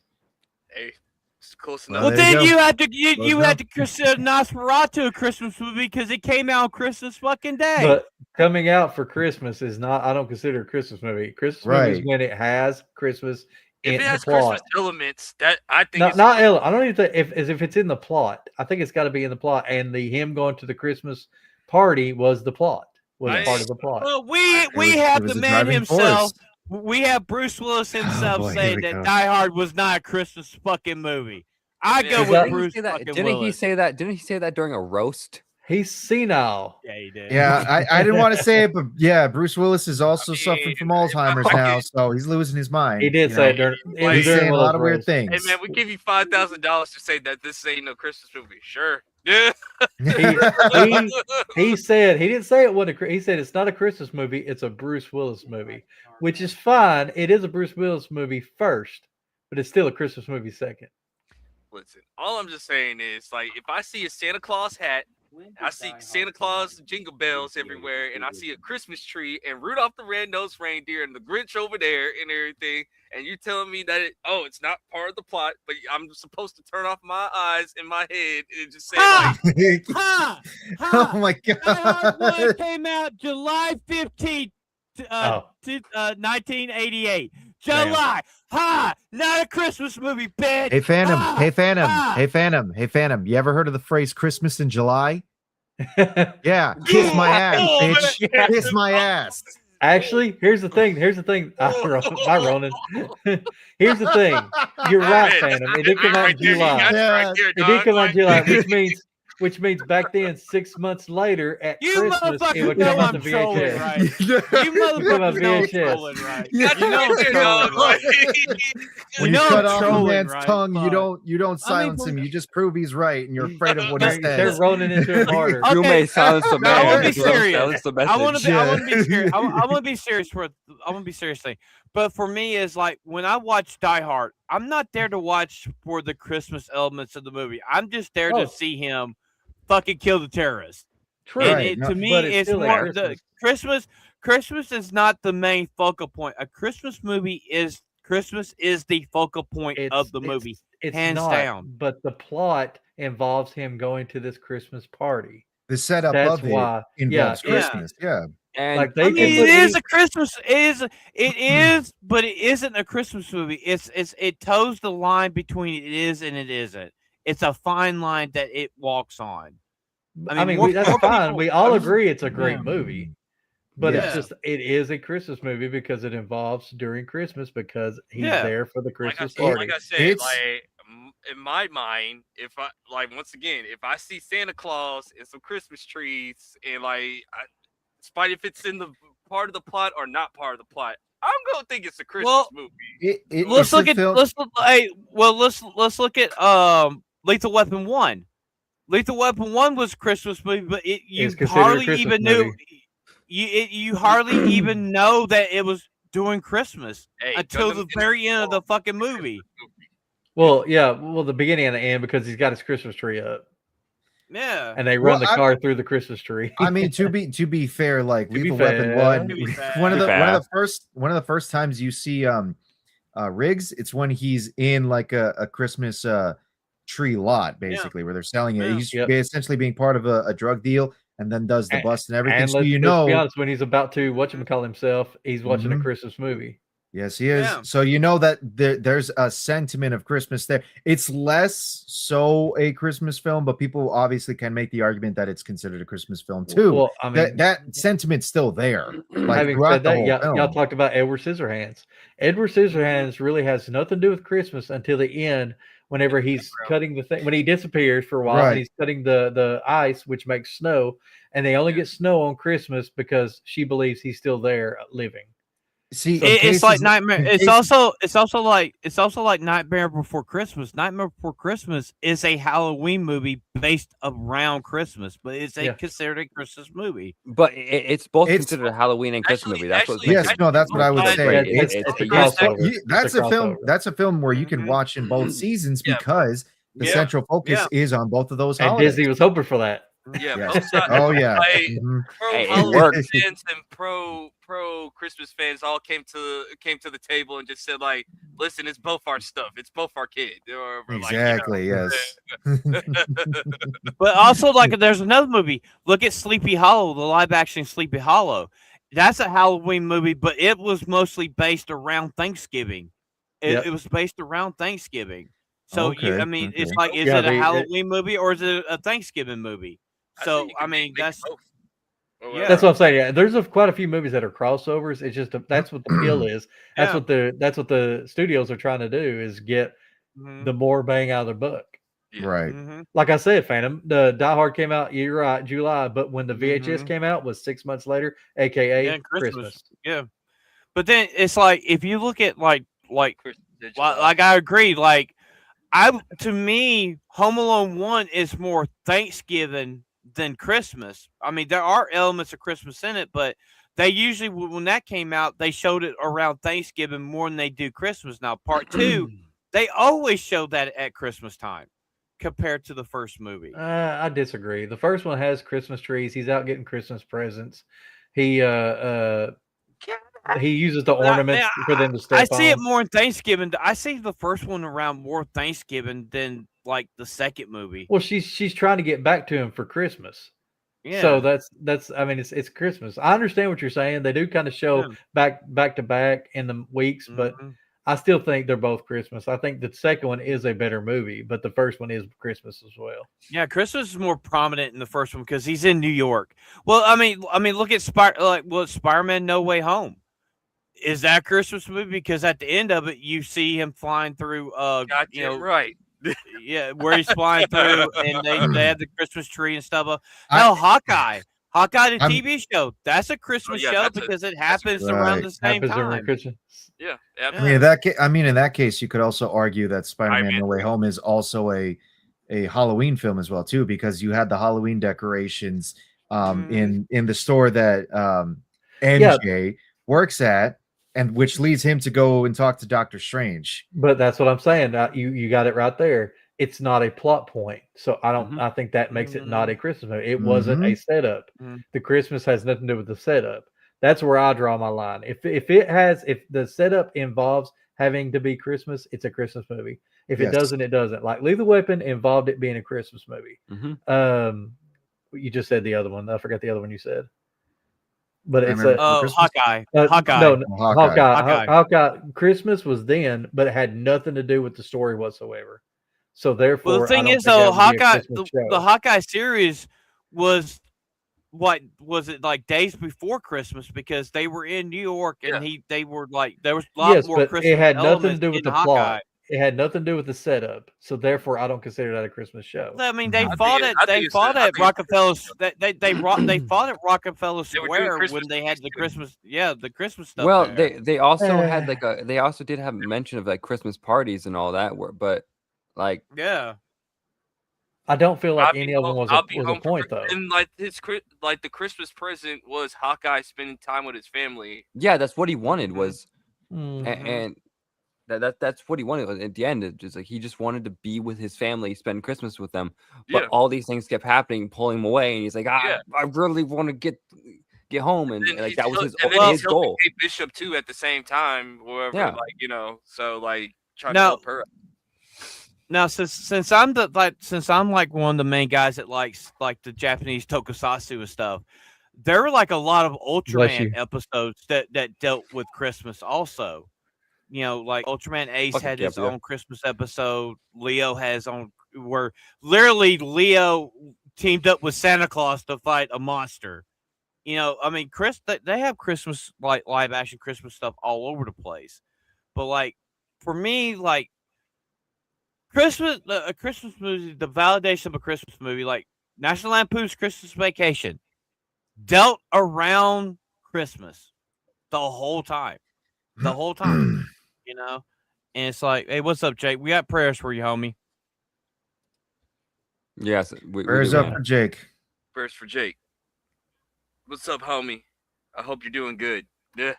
Hey, it's close enough. Well, then you had to consider Nosferatu a Christmas movie because it came out on Christmas fucking day. But coming out for Christmas is not. I don't consider a Christmas movie. Christmas movies when it has Christmas. If it has Christmas elements, that I think I don't even think if it's in the plot. I think it's got to be in the plot. And him going to the Christmas party was the plot. Was part of the plot. Well, we have the man himself. We have Bruce Willis himself saying that Die Hard was not a Christmas fucking movie. I go with Bruce fucking Willis. Didn't he say that? Didn't he say that during a roast? He's senile. Yeah, he did. Yeah, I didn't want to say it, but yeah, Bruce Willis is also suffering from Alzheimer's now, so he's losing his mind. He did say it during. He's saying a lot of weird things. Hey man, we give you $5,000 to say that this ain't no Christmas movie. Sure. Yeah. He said he didn't say it wasn't he said it's not a Christmas movie, it's a Bruce Willis movie, which is fine. It is a Bruce Willis movie first, but it's still a Christmas movie second. Listen, all I'm just saying is like if I see a Santa Claus hat, I see Santa Claus jingle bells everywhere, and I see a Christmas tree and Rudolph the Red-Nosed Reindeer and the Grinch over there and everything, and you telling me that it's not part of the plot, but I'm supposed to turn off my eyes in my head and just say Ha! like, Ha! Oh Ha! my Die Hard 1 god! came out July 15th, 1988. Damn. July. Ha! Not a Christmas movie, bitch. Hey Phantom, Ha! hey Phantom, Ha! hey Phantom, hey Phantom. You ever heard of the phrase Christmas in July? Yeah, kiss my ass, Oh, bitch. man. Kiss my ass. Actually, here's the thing. Bye, Ronan. Here's the thing. You're right, Man, Phantom. It did come out in right there, you got July. it right there, It did dog. come out in Like- July, which means back then, 6 months later at You Christmas, it motherfuckers would know come out I'm the trolling, VHS. right? You Come on, motherfuckers know I'm VHS. trolling, right? Yeah. Got You know right I'm there, trolling, dog. right? When You you know cut I'm off a trolling, man's right? tongue, you Fuck. don't silence him. You just prove he's right, and you're afraid of what he They're says. rolling into it harder. Okay. You may silence the No, I man. wanna be but you don't serious. silence the I want message. to be. I Yeah. want to be serious. I want to be serious for. I want to be serious thing. But for me, is like when I watch Die Hard, I'm not there to watch for the Christmas elements of the movie. I'm just there Oh. to see him fucking kill the terrorists. True. And Right, no, to me, but it's it's still more at the Christmas. Christmas is not the main focal point. A Christmas movie is Christmas is the focal point of the movie. It's hands not, down. but the plot involves him going to this Christmas party. The setup That's of why. it involves Yeah. Christmas. Yeah. And Like I they mean, can it put is any- a Christmas. It is, but it isn't a Christmas movie. It toes the line between it is and it isn't. It's a fine line that it walks on. I mean, more- that's more fine. people- We all I'm- agree it's a great Yeah. movie, but it's Yeah. just it is a Christmas movie because it involves during Christmas because he's Yeah. there for the like I, Christmas said, party. like I said, It's- like in my mind, if I once again, if I see Santa Claus and some Christmas trees, and despite if it's in the part of the plot or not part of the plot, I'm gonna think it's a Christmas movie. Let's it's a look at film- let's look at Lethal Weapon 1. Lethal Weapon 1 was a Christmas movie, but you It's considered a hardly Christmas even knew movie. you hardly even know that it was doing Christmas Hey, until Gundam the is very end of the involved. fucking movie. Well, yeah, well, the beginning and the end because he's got his Christmas tree up, Yeah. and they run Well, the car through the Christmas tree. I mean, to be fair, like To be Lethal Weapon fair. One, To be fair. one of To be the first times you see Riggs, it's when he's in like a Christmas tree lot, basically, where they're selling it. Yeah. He's Yep. essentially being part of a drug deal, and then does the And- bust and everything. And So let's be honest, when he's about to whatchamacall himself, he's watching a Mhm. Christmas movie. Yes, he is. Yeah. So you know that there's a sentiment of Christmas there. It's less so a Christmas film, but people obviously can make the argument that it's considered a Christmas film too. Well, I mean, that sentiment's still there. Like having throughout said the that, whole y'all film. talked about Edward Scissorhands. Edward Scissorhands really has nothing to do with Christmas until the end. Whenever he's cutting the thing, when he disappears for a while, Right. and he's cutting the ice, which makes snow, and they only get snow on Christmas because she believes he's still there living. See, It's like Nightmare. in It's cases- also like Nightmare Before Christmas. Nightmare Before Christmas is a Halloween movie based around Christmas, but it's Yeah. considered a Christmas movie. But it's both It's- considered a Halloween and Christmas movie. That's what actually, Yes, no, that's what I would Yeah, say. it's It's- a it's- crossover. that's It's a a film. crossover. That's a film where you can Mhm. watch in both seasons Yeah. because the Yeah. central focus Yeah. is on both of those And holidays. Disney was hoping for that. Yeah, Yes. both sides. Oh yeah. Like, Mhm. pro Hey, it Halloween worked. fans and pro Christmas fans all came to the table and just said like, listen, it's both our stuff, it's both our kid. Or, like, Exactly. Yes. But also, like, there's another movie. Look at Sleepy Hollow, the live action Sleepy Hollow. That's a Halloween movie, but it was mostly based around Thanksgiving. Yep. It was based around Thanksgiving. So Okay, I mean, it's okay. like, is Yeah, it a they- Halloween movie or is it a Thanksgiving movie? I So think you I can mean, make it that's both. Or, Yeah. That's what I'm saying. Yeah, there's quite a few movies that are crossovers. It's just that's what the appeal is. That's Yeah. what the studios are trying to do is get Mhm, the more bang out of their buck. Yeah. Right. mhm. Like I said, Phantom, the Die Hard came out, you're right, July, but when the VHS Mhm. came out was 6 months later, aka Yeah, Christmas. Yeah, but then it's like if you look at like Christmas in July. like I agree. Like to me, Home Alone 1 is more Thanksgiving than Christmas. I mean, there are elements of Christmas in it, but they usually when that came out, they showed it around Thanksgiving more than they do Christmas. Now, part 2, they always show that at Christmas time compared to the first movie. I disagree. The first one has Christmas trees. He's out getting Christmas presents. He he uses the ornaments for them to step I see it on. more in Thanksgiving. I see the first one around more Thanksgiving than like the second movie. Well, she's trying to get back to him for Christmas. Yeah. So that's I mean it's Christmas. I understand what you're saying. They do kind of show back to back in the weeks, but I still think they're both Christmas. I think the second one is a better movie, but the first one is Christmas as well. Yeah, Christmas is more prominent in the first one because he's in New York. Well, I mean, look at Spider-Man: No Way Home. Is that a Christmas movie? Because at the end of it, you see him flying through. Right. Yeah, where he's flying through, and they have the Christmas tree and stuff. Hell, Hawkeye, the TV show, that's a Christmas show because it happens around the same time. Yeah, I mean, in that case, you could also argue that Spider-Man: No Way Home is also a Halloween film as well too, because you had the Halloween decorations in the store that MJ works at, and which leads him to go and talk to Doctor Strange. But that's what I'm saying. You got it right there. It's not a plot point, so I think that makes it not a Christmas movie. It wasn't a setup. The Christmas has nothing to do with the setup. That's where I draw my line. If the setup involves having to be Christmas, it's a Christmas movie. If it doesn't, it doesn't. Like Lethal Weapon involved it being a Christmas movie. You just said the other one. I forgot the other one you said. But it's Hawkeye. Hawkeye. Christmas was then, but it had nothing to do with the story whatsoever. So therefore, the thing is, though, Hawkeye, the Hawkeye series was like days before Christmas because they were in New York and they were like there was a lot more Christmas. It had nothing to do with the Hawkeye. plot. It had nothing to do with the setup. So therefore, I don't consider that a Christmas show. I mean, they fought at Rockefeller's. They fought at Rockefeller Square when they had the Christmas. Yeah, the Christmas stuff. Well, they also had they also did have mention of like Christmas parties and all that. But like I don't feel like any of them was a point though. And like the Christmas present was Hawkeye spending time with his family. Yeah, that's what he wanted was, and that's what he wanted. At the end, it just like he just wanted to be with his family, spend Christmas with them. But all these things kept happening, pulling him away, and he's like, I really want to get home, and like that was his goal. Kate Bishop too at the same time, whoever, so like trying to help her. Now, since I'm like one of the main guys that likes like the Japanese tokusatsu and stuff, there were like a lot of Ultraman episodes that dealt with Christmas also. You know, like Ultraman Ace had his own Christmas episode. Leo has on where literally Leo teamed up with Santa Claus to fight a monster. You know, I mean, they have Christmas like live action Christmas stuff all over the place. But like for me, like a Christmas movie, the validation of a Christmas movie, like National Lampoon's Christmas Vacation, dealt around Christmas the whole time. You know, and it's like, hey, what's up, Jake? We got prayers for you, homie. Yes, prayers up for Jake. Prayers for Jake. What's up, homie? I hope you're doing good. Yeah.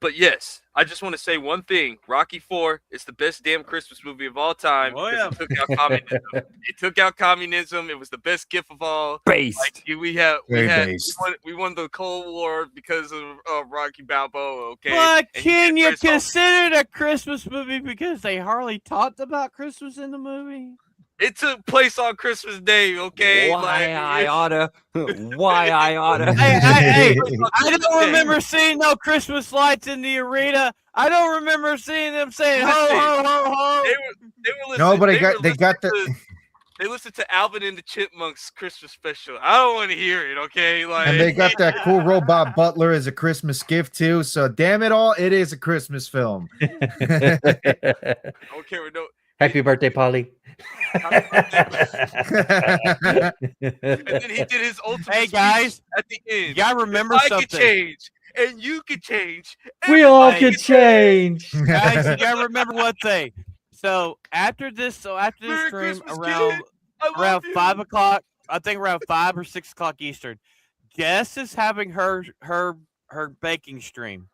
But yes, I just want to say one thing. Rocky IV is the best damn Christmas movie of all time. Oh, yeah. It took out communism. It took out communism. It was the best gift of all. Based. Like, we won the Cold War because of Rocky Balboa. Okay. But can you consider it a Christmas movie because they hardly talked about Christmas in the movie? It took place on Christmas Day, okay? Why I oughta. Hey, I don't remember seeing no Christmas lights in the arena. I don't remember seeing them saying ho ho ho ho. They were listening. They listened to Alvin and the Chipmunks Christmas special. I don't want to hear it, okay? Like, and they got that cool robot butler as a Christmas gift too. So damn it all, it is a Christmas film. I don't care what Happy birthday, Polly. And then he did his ultimate hey guys at the end. You gotta remember something. I could change, and you could change. We all could change. Guys, you gotta remember one thing. So after this stream around 5 o'clock, I think around 5 or 6 o'clock Eastern, Jess is having her baking stream.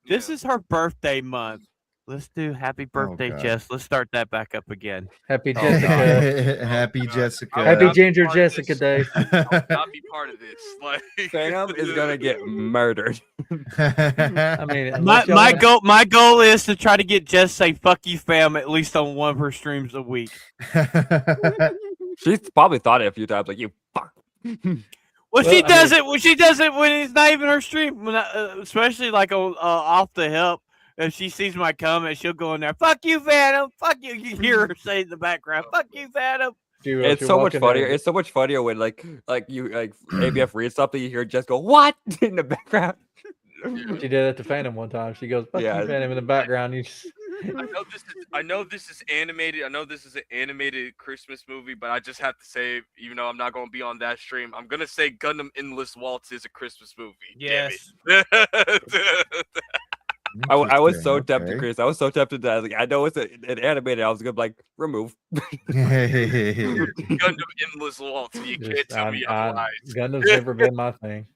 This is her birthday month. Let's do happy birthday, God. Jess. Let's start that back up again. Happy Oh, Jessica. Happy God. Jessica. Happy I'll be Ginger part of Jessica this. Day. I'll not be part of this. Like Phantom is gonna get murdered. I mean, My unless y'all my wanna- goal my goal is to try to get Jess to say "fuck you, fam" at least on one of her streams a week. She's probably thought it a few times, like you fuck. Well, Well, she I does mean- it. Well, she does it when it's not even her stream. When especially like on off the help. If she sees my comment, she'll go in there. Fuck you, Phantom. Fuck you. You hear her say in the background. Fuck you, Phantom. It's so much funnier. It's so much funnier when like you like ABF reads something, you hear Jess go what in the background. She did it to Phantom one time. She goes, "Fuck Yeah. you, Phantom," in the background. You just... I know this is animated. I know this is an animated Christmas movie, but I just have to say, even though I'm not going to be on that stream, I'm gonna say Gundam Endless Waltz is a Christmas movie. Yes. Damn it. I was so Interesting, tempted, Chris. I was so tempted that like I know it's an animated. I was gonna be like remove. Gundam Endless Waltz. You can't tell me otherwise. Gundam's never been my thing.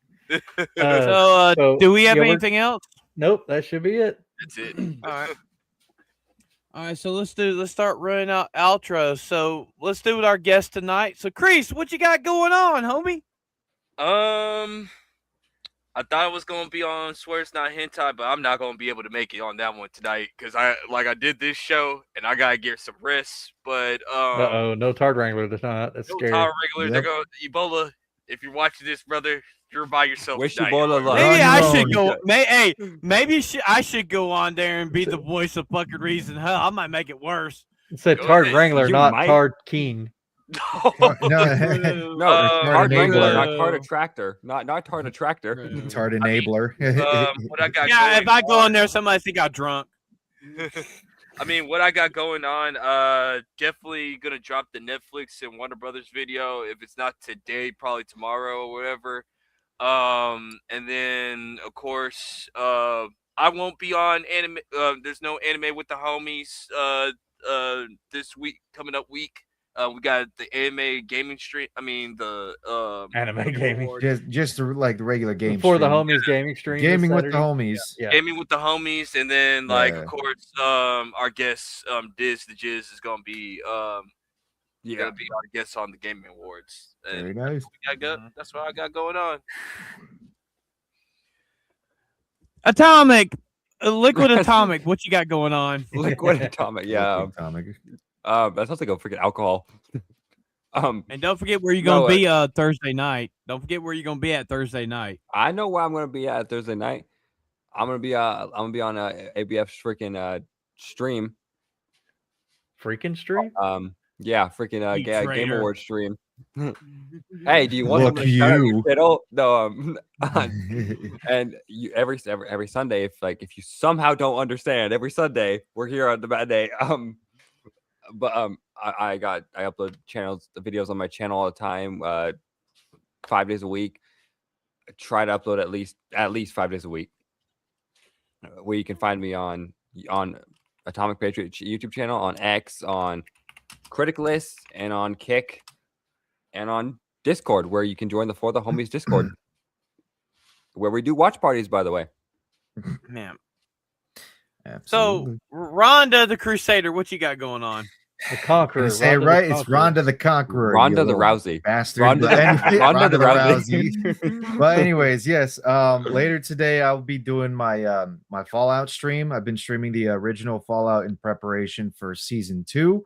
So, do we have yeah, we're- anything else? Nope, that should be it. That's it. All right. All right, so let's start running out outros. So let's do with our guest tonight. So Kreese, what you got going on, homie? I thought I was gonna be on Swear It's Not Hentai, but I'm not gonna be able to make it on that one tonight because I did this show and I gotta get some rest. But Uh-oh, no Tard Wrangler this night. That's no scary. Power Regular, they're Yep. going Ebola. If you're watching this, brother, you're by yourself. Wish tonight. Ebola luck. Maybe on I your should own. go. Maybe I should go on there and be the voice of fucking reason. Hell, I might make it worse. It said Go Tard ahead. Wrangler, You not might. Tard King. No. No, No, Tard Tard Wrangler, Enabler. not Tard Attractor, not Tard Attractor. Tard enabler. What I got Yeah, going if I go on- in there, somebody think I'm drunk. I mean, what I got going on, definitely gonna drop the Netflix and Warner Brothers video. If it's not today, probably tomorrow or whatever. And then of course, I won't be on anime. There's no Anime with the Homies. This week coming up week. We got the anime gaming stream. I mean the Anime gaming. award. just like the regular game. For the stream. homies gaming stream. this Gaming with the Saturday. homies. Yeah. Gaming with the homies, and then like Yeah. of course, our guest Diz the Jizz is gonna be Yeah, gonna be our guest on the gaming awards. Very And nice. that's what I got going on. Atomic, Liquid Atomic. What you got going on? Liquid Atomic. Yeah, Comic. that sounds like a freaking alcohol. And don't forget where you're No, gonna be Thursday night. Don't forget where you're gonna be at Thursday night. I know where I'm gonna be at Thursday night. I'm gonna be on ABF's freaking stream. Freaking stream? Yeah, freaking You Game traitor. Award stream. Hey, do you want Look something to shout out your you. channel? No, and you every Sunday, if you somehow don't understand, every Sunday we're here on the Matinee. But I upload the videos on my channel all the time, 5 days a week. I try to upload at least 5 days a week. Where you can find me on Atomic Patriot YouTube channel, on X, on Critic List, and on Kick, and on Discord, where you can join the For the Homies Discord, where we do watch parties, by the way. Man. Absolutely. So Rhonda the Crusader, what you got going on? The Conqueror. Say it Rhonda the right. It's Conqueror. Rhonda the Conqueror. you Ronda the little Rousey. bastard. Ronda- Ronda the the Rousey. Rousey. But anyways, yes. Later today I'll be doing my my Fallout stream. I've been streaming the original Fallout in preparation for season 2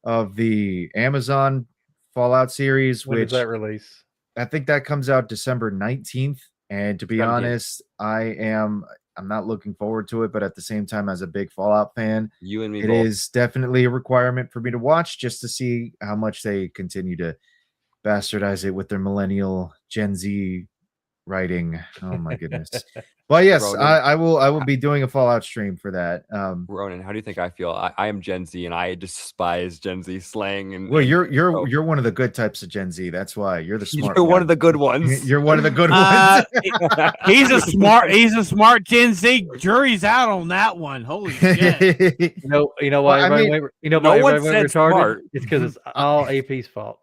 of the Amazon Fallout series, When which does that release? I think that comes out December 19th. And to be 17th. honest, I'm not looking forward to it, but at the same time, as a big Fallout fan, You and me it both. is definitely a requirement for me to watch just to see how much they continue to bastardize it with their millennial Gen Z writing. Oh my goodness. But yes, Ronan. I will be doing a Fallout stream for that. Ronan, how do you think I feel? I am Gen Z, and I despise Gen Z slang. And Well, you're Oh. you're one of the good types of Gen Z. That's why you're the smart. you're one one. of the good ones. You're one of the good Uh, ones. he's a smart Gen Z. Jury's out on that one. Holy shit. You know Well, why I everybody mean, went, you know no why one everybody went said retarded? smart. It's because it's all AP's fault.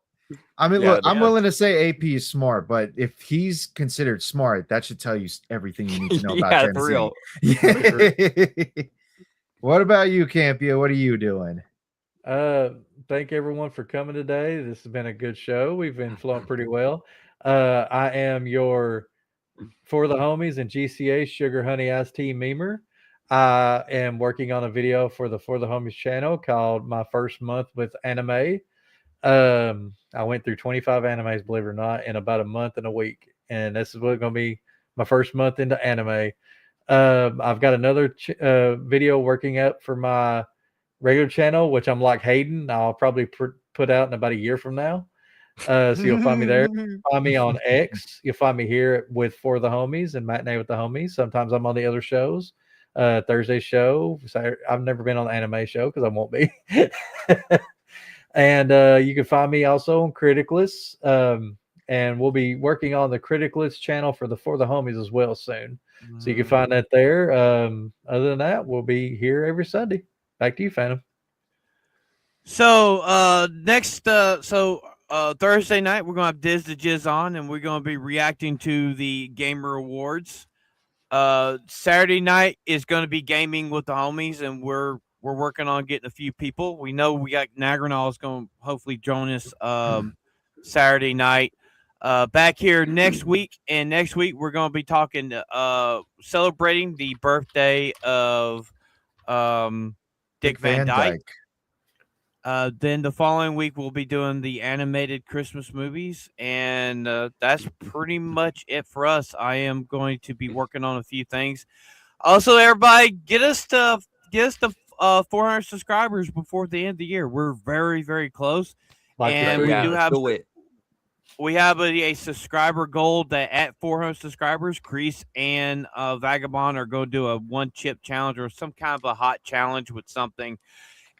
I mean, Yeah, look, I'm yeah. willing to say AP is smart, but if he's considered smart, that should tell you everything you need to know Yeah, about Gen for Z. real. Yeah. What about you, Campia? What are you doing? Thank everyone for coming today. This has been a good show. We've been flowing pretty well. I am your For the Homies and GCA Sugar Honey Iced Tea memer. I am working on a video for the Homies channel called My First Month with Anime. I went through 25 animes, believe it or not, in about a month and a week. And this is what's going to be my first month into anime. I've got another video working up for my regular channel, which I'm like Hayden. I'll probably put out in about a year from now. So you'll find me there. Find me on X. You'll find me here with For the Homies and Matinee with the Homies. Sometimes I'm on the other shows. Thursday show. I've never been on the anime show because I won't be. And you can find me also on Criticless. And we'll be working on the Criticless channel for the Homies as well soon. So you can find that there. Other than that, we'll be here every Sunday. Back to you, Phantom. So Thursday night we're gonna have Diz the Jizz on, and we're gonna be reacting to the Gamer Awards. Saturday night is gonna be Gaming with the Homies, and we're working on getting a few people. We know we got Nagranal is gonna hopefully join us Saturday night. Back here next week, and next week we're gonna be talking celebrating the birthday of Dick Van Dyke. Then the following week we'll be doing the animated Christmas movies, and that's pretty much it for us. I am going to be working on a few things. Also, everybody, get us to 400 subscribers before the end of the year. We're very, very close, and we have a subscriber goal that at 400 subscribers, Kreese and Vagabond are going to do a one chip challenge or some kind of a hot challenge with something.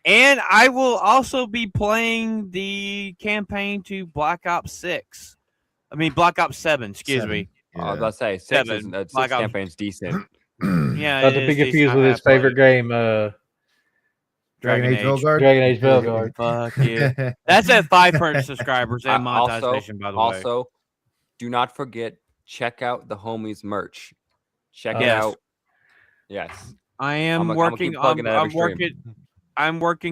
And I will also be playing the campaign to Black Ops 7, excuse me. I was about to say, 6 campaign's decent. Yeah, not to be confused with his favorite game, Dragon Age Veilguard. Dragon Age Veilguard. Fuck yeah. That's at 500 subscribers and monetization, by the way. Also, do not forget, check out the Homies merch. Check it out. Yes. I am working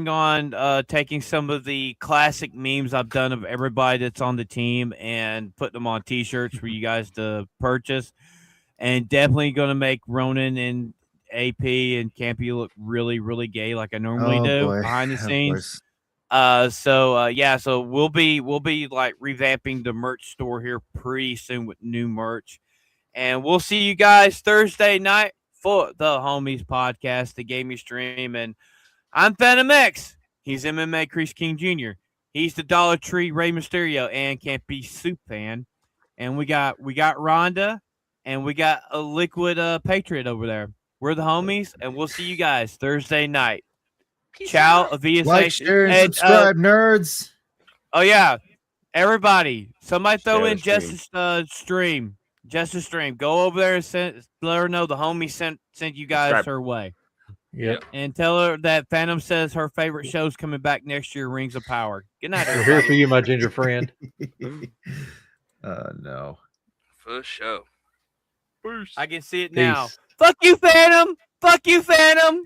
on taking some of the classic memes I've done of everybody that's on the team and putting them on t-shirts for you guys to purchase. And definitely going to make Ronan and AP and Campy look really, really gay like I normally do behind the scenes. So we'll be like revamping the merch store here pretty soon with new merch. And we'll see you guys Thursday night for the Homies podcast, the gaming stream. And I'm Phantom X. He's MMA-Kreese-King Jr. He's the Dollar Tree Rey Mysterio and Can't Be Soup fan. And we got Rhonda and we got a Liquid Patriot over there. We're the Homies, and we'll see you guys Thursday night. Ciao, Avia. Like, share, and subscribe, nerds. Oh yeah, everybody! Somebody throw in Jess's stream. Jess's stream. Go over there and let her know the Homies sent you guys her way. Yep. And tell her that Phantom says her favorite show's coming back next year, Rings of Power. Good night, everybody. We're here for you, my ginger friend. No. For sure. I can see it now. Fuck you, Phantom! Fuck you, Phantom!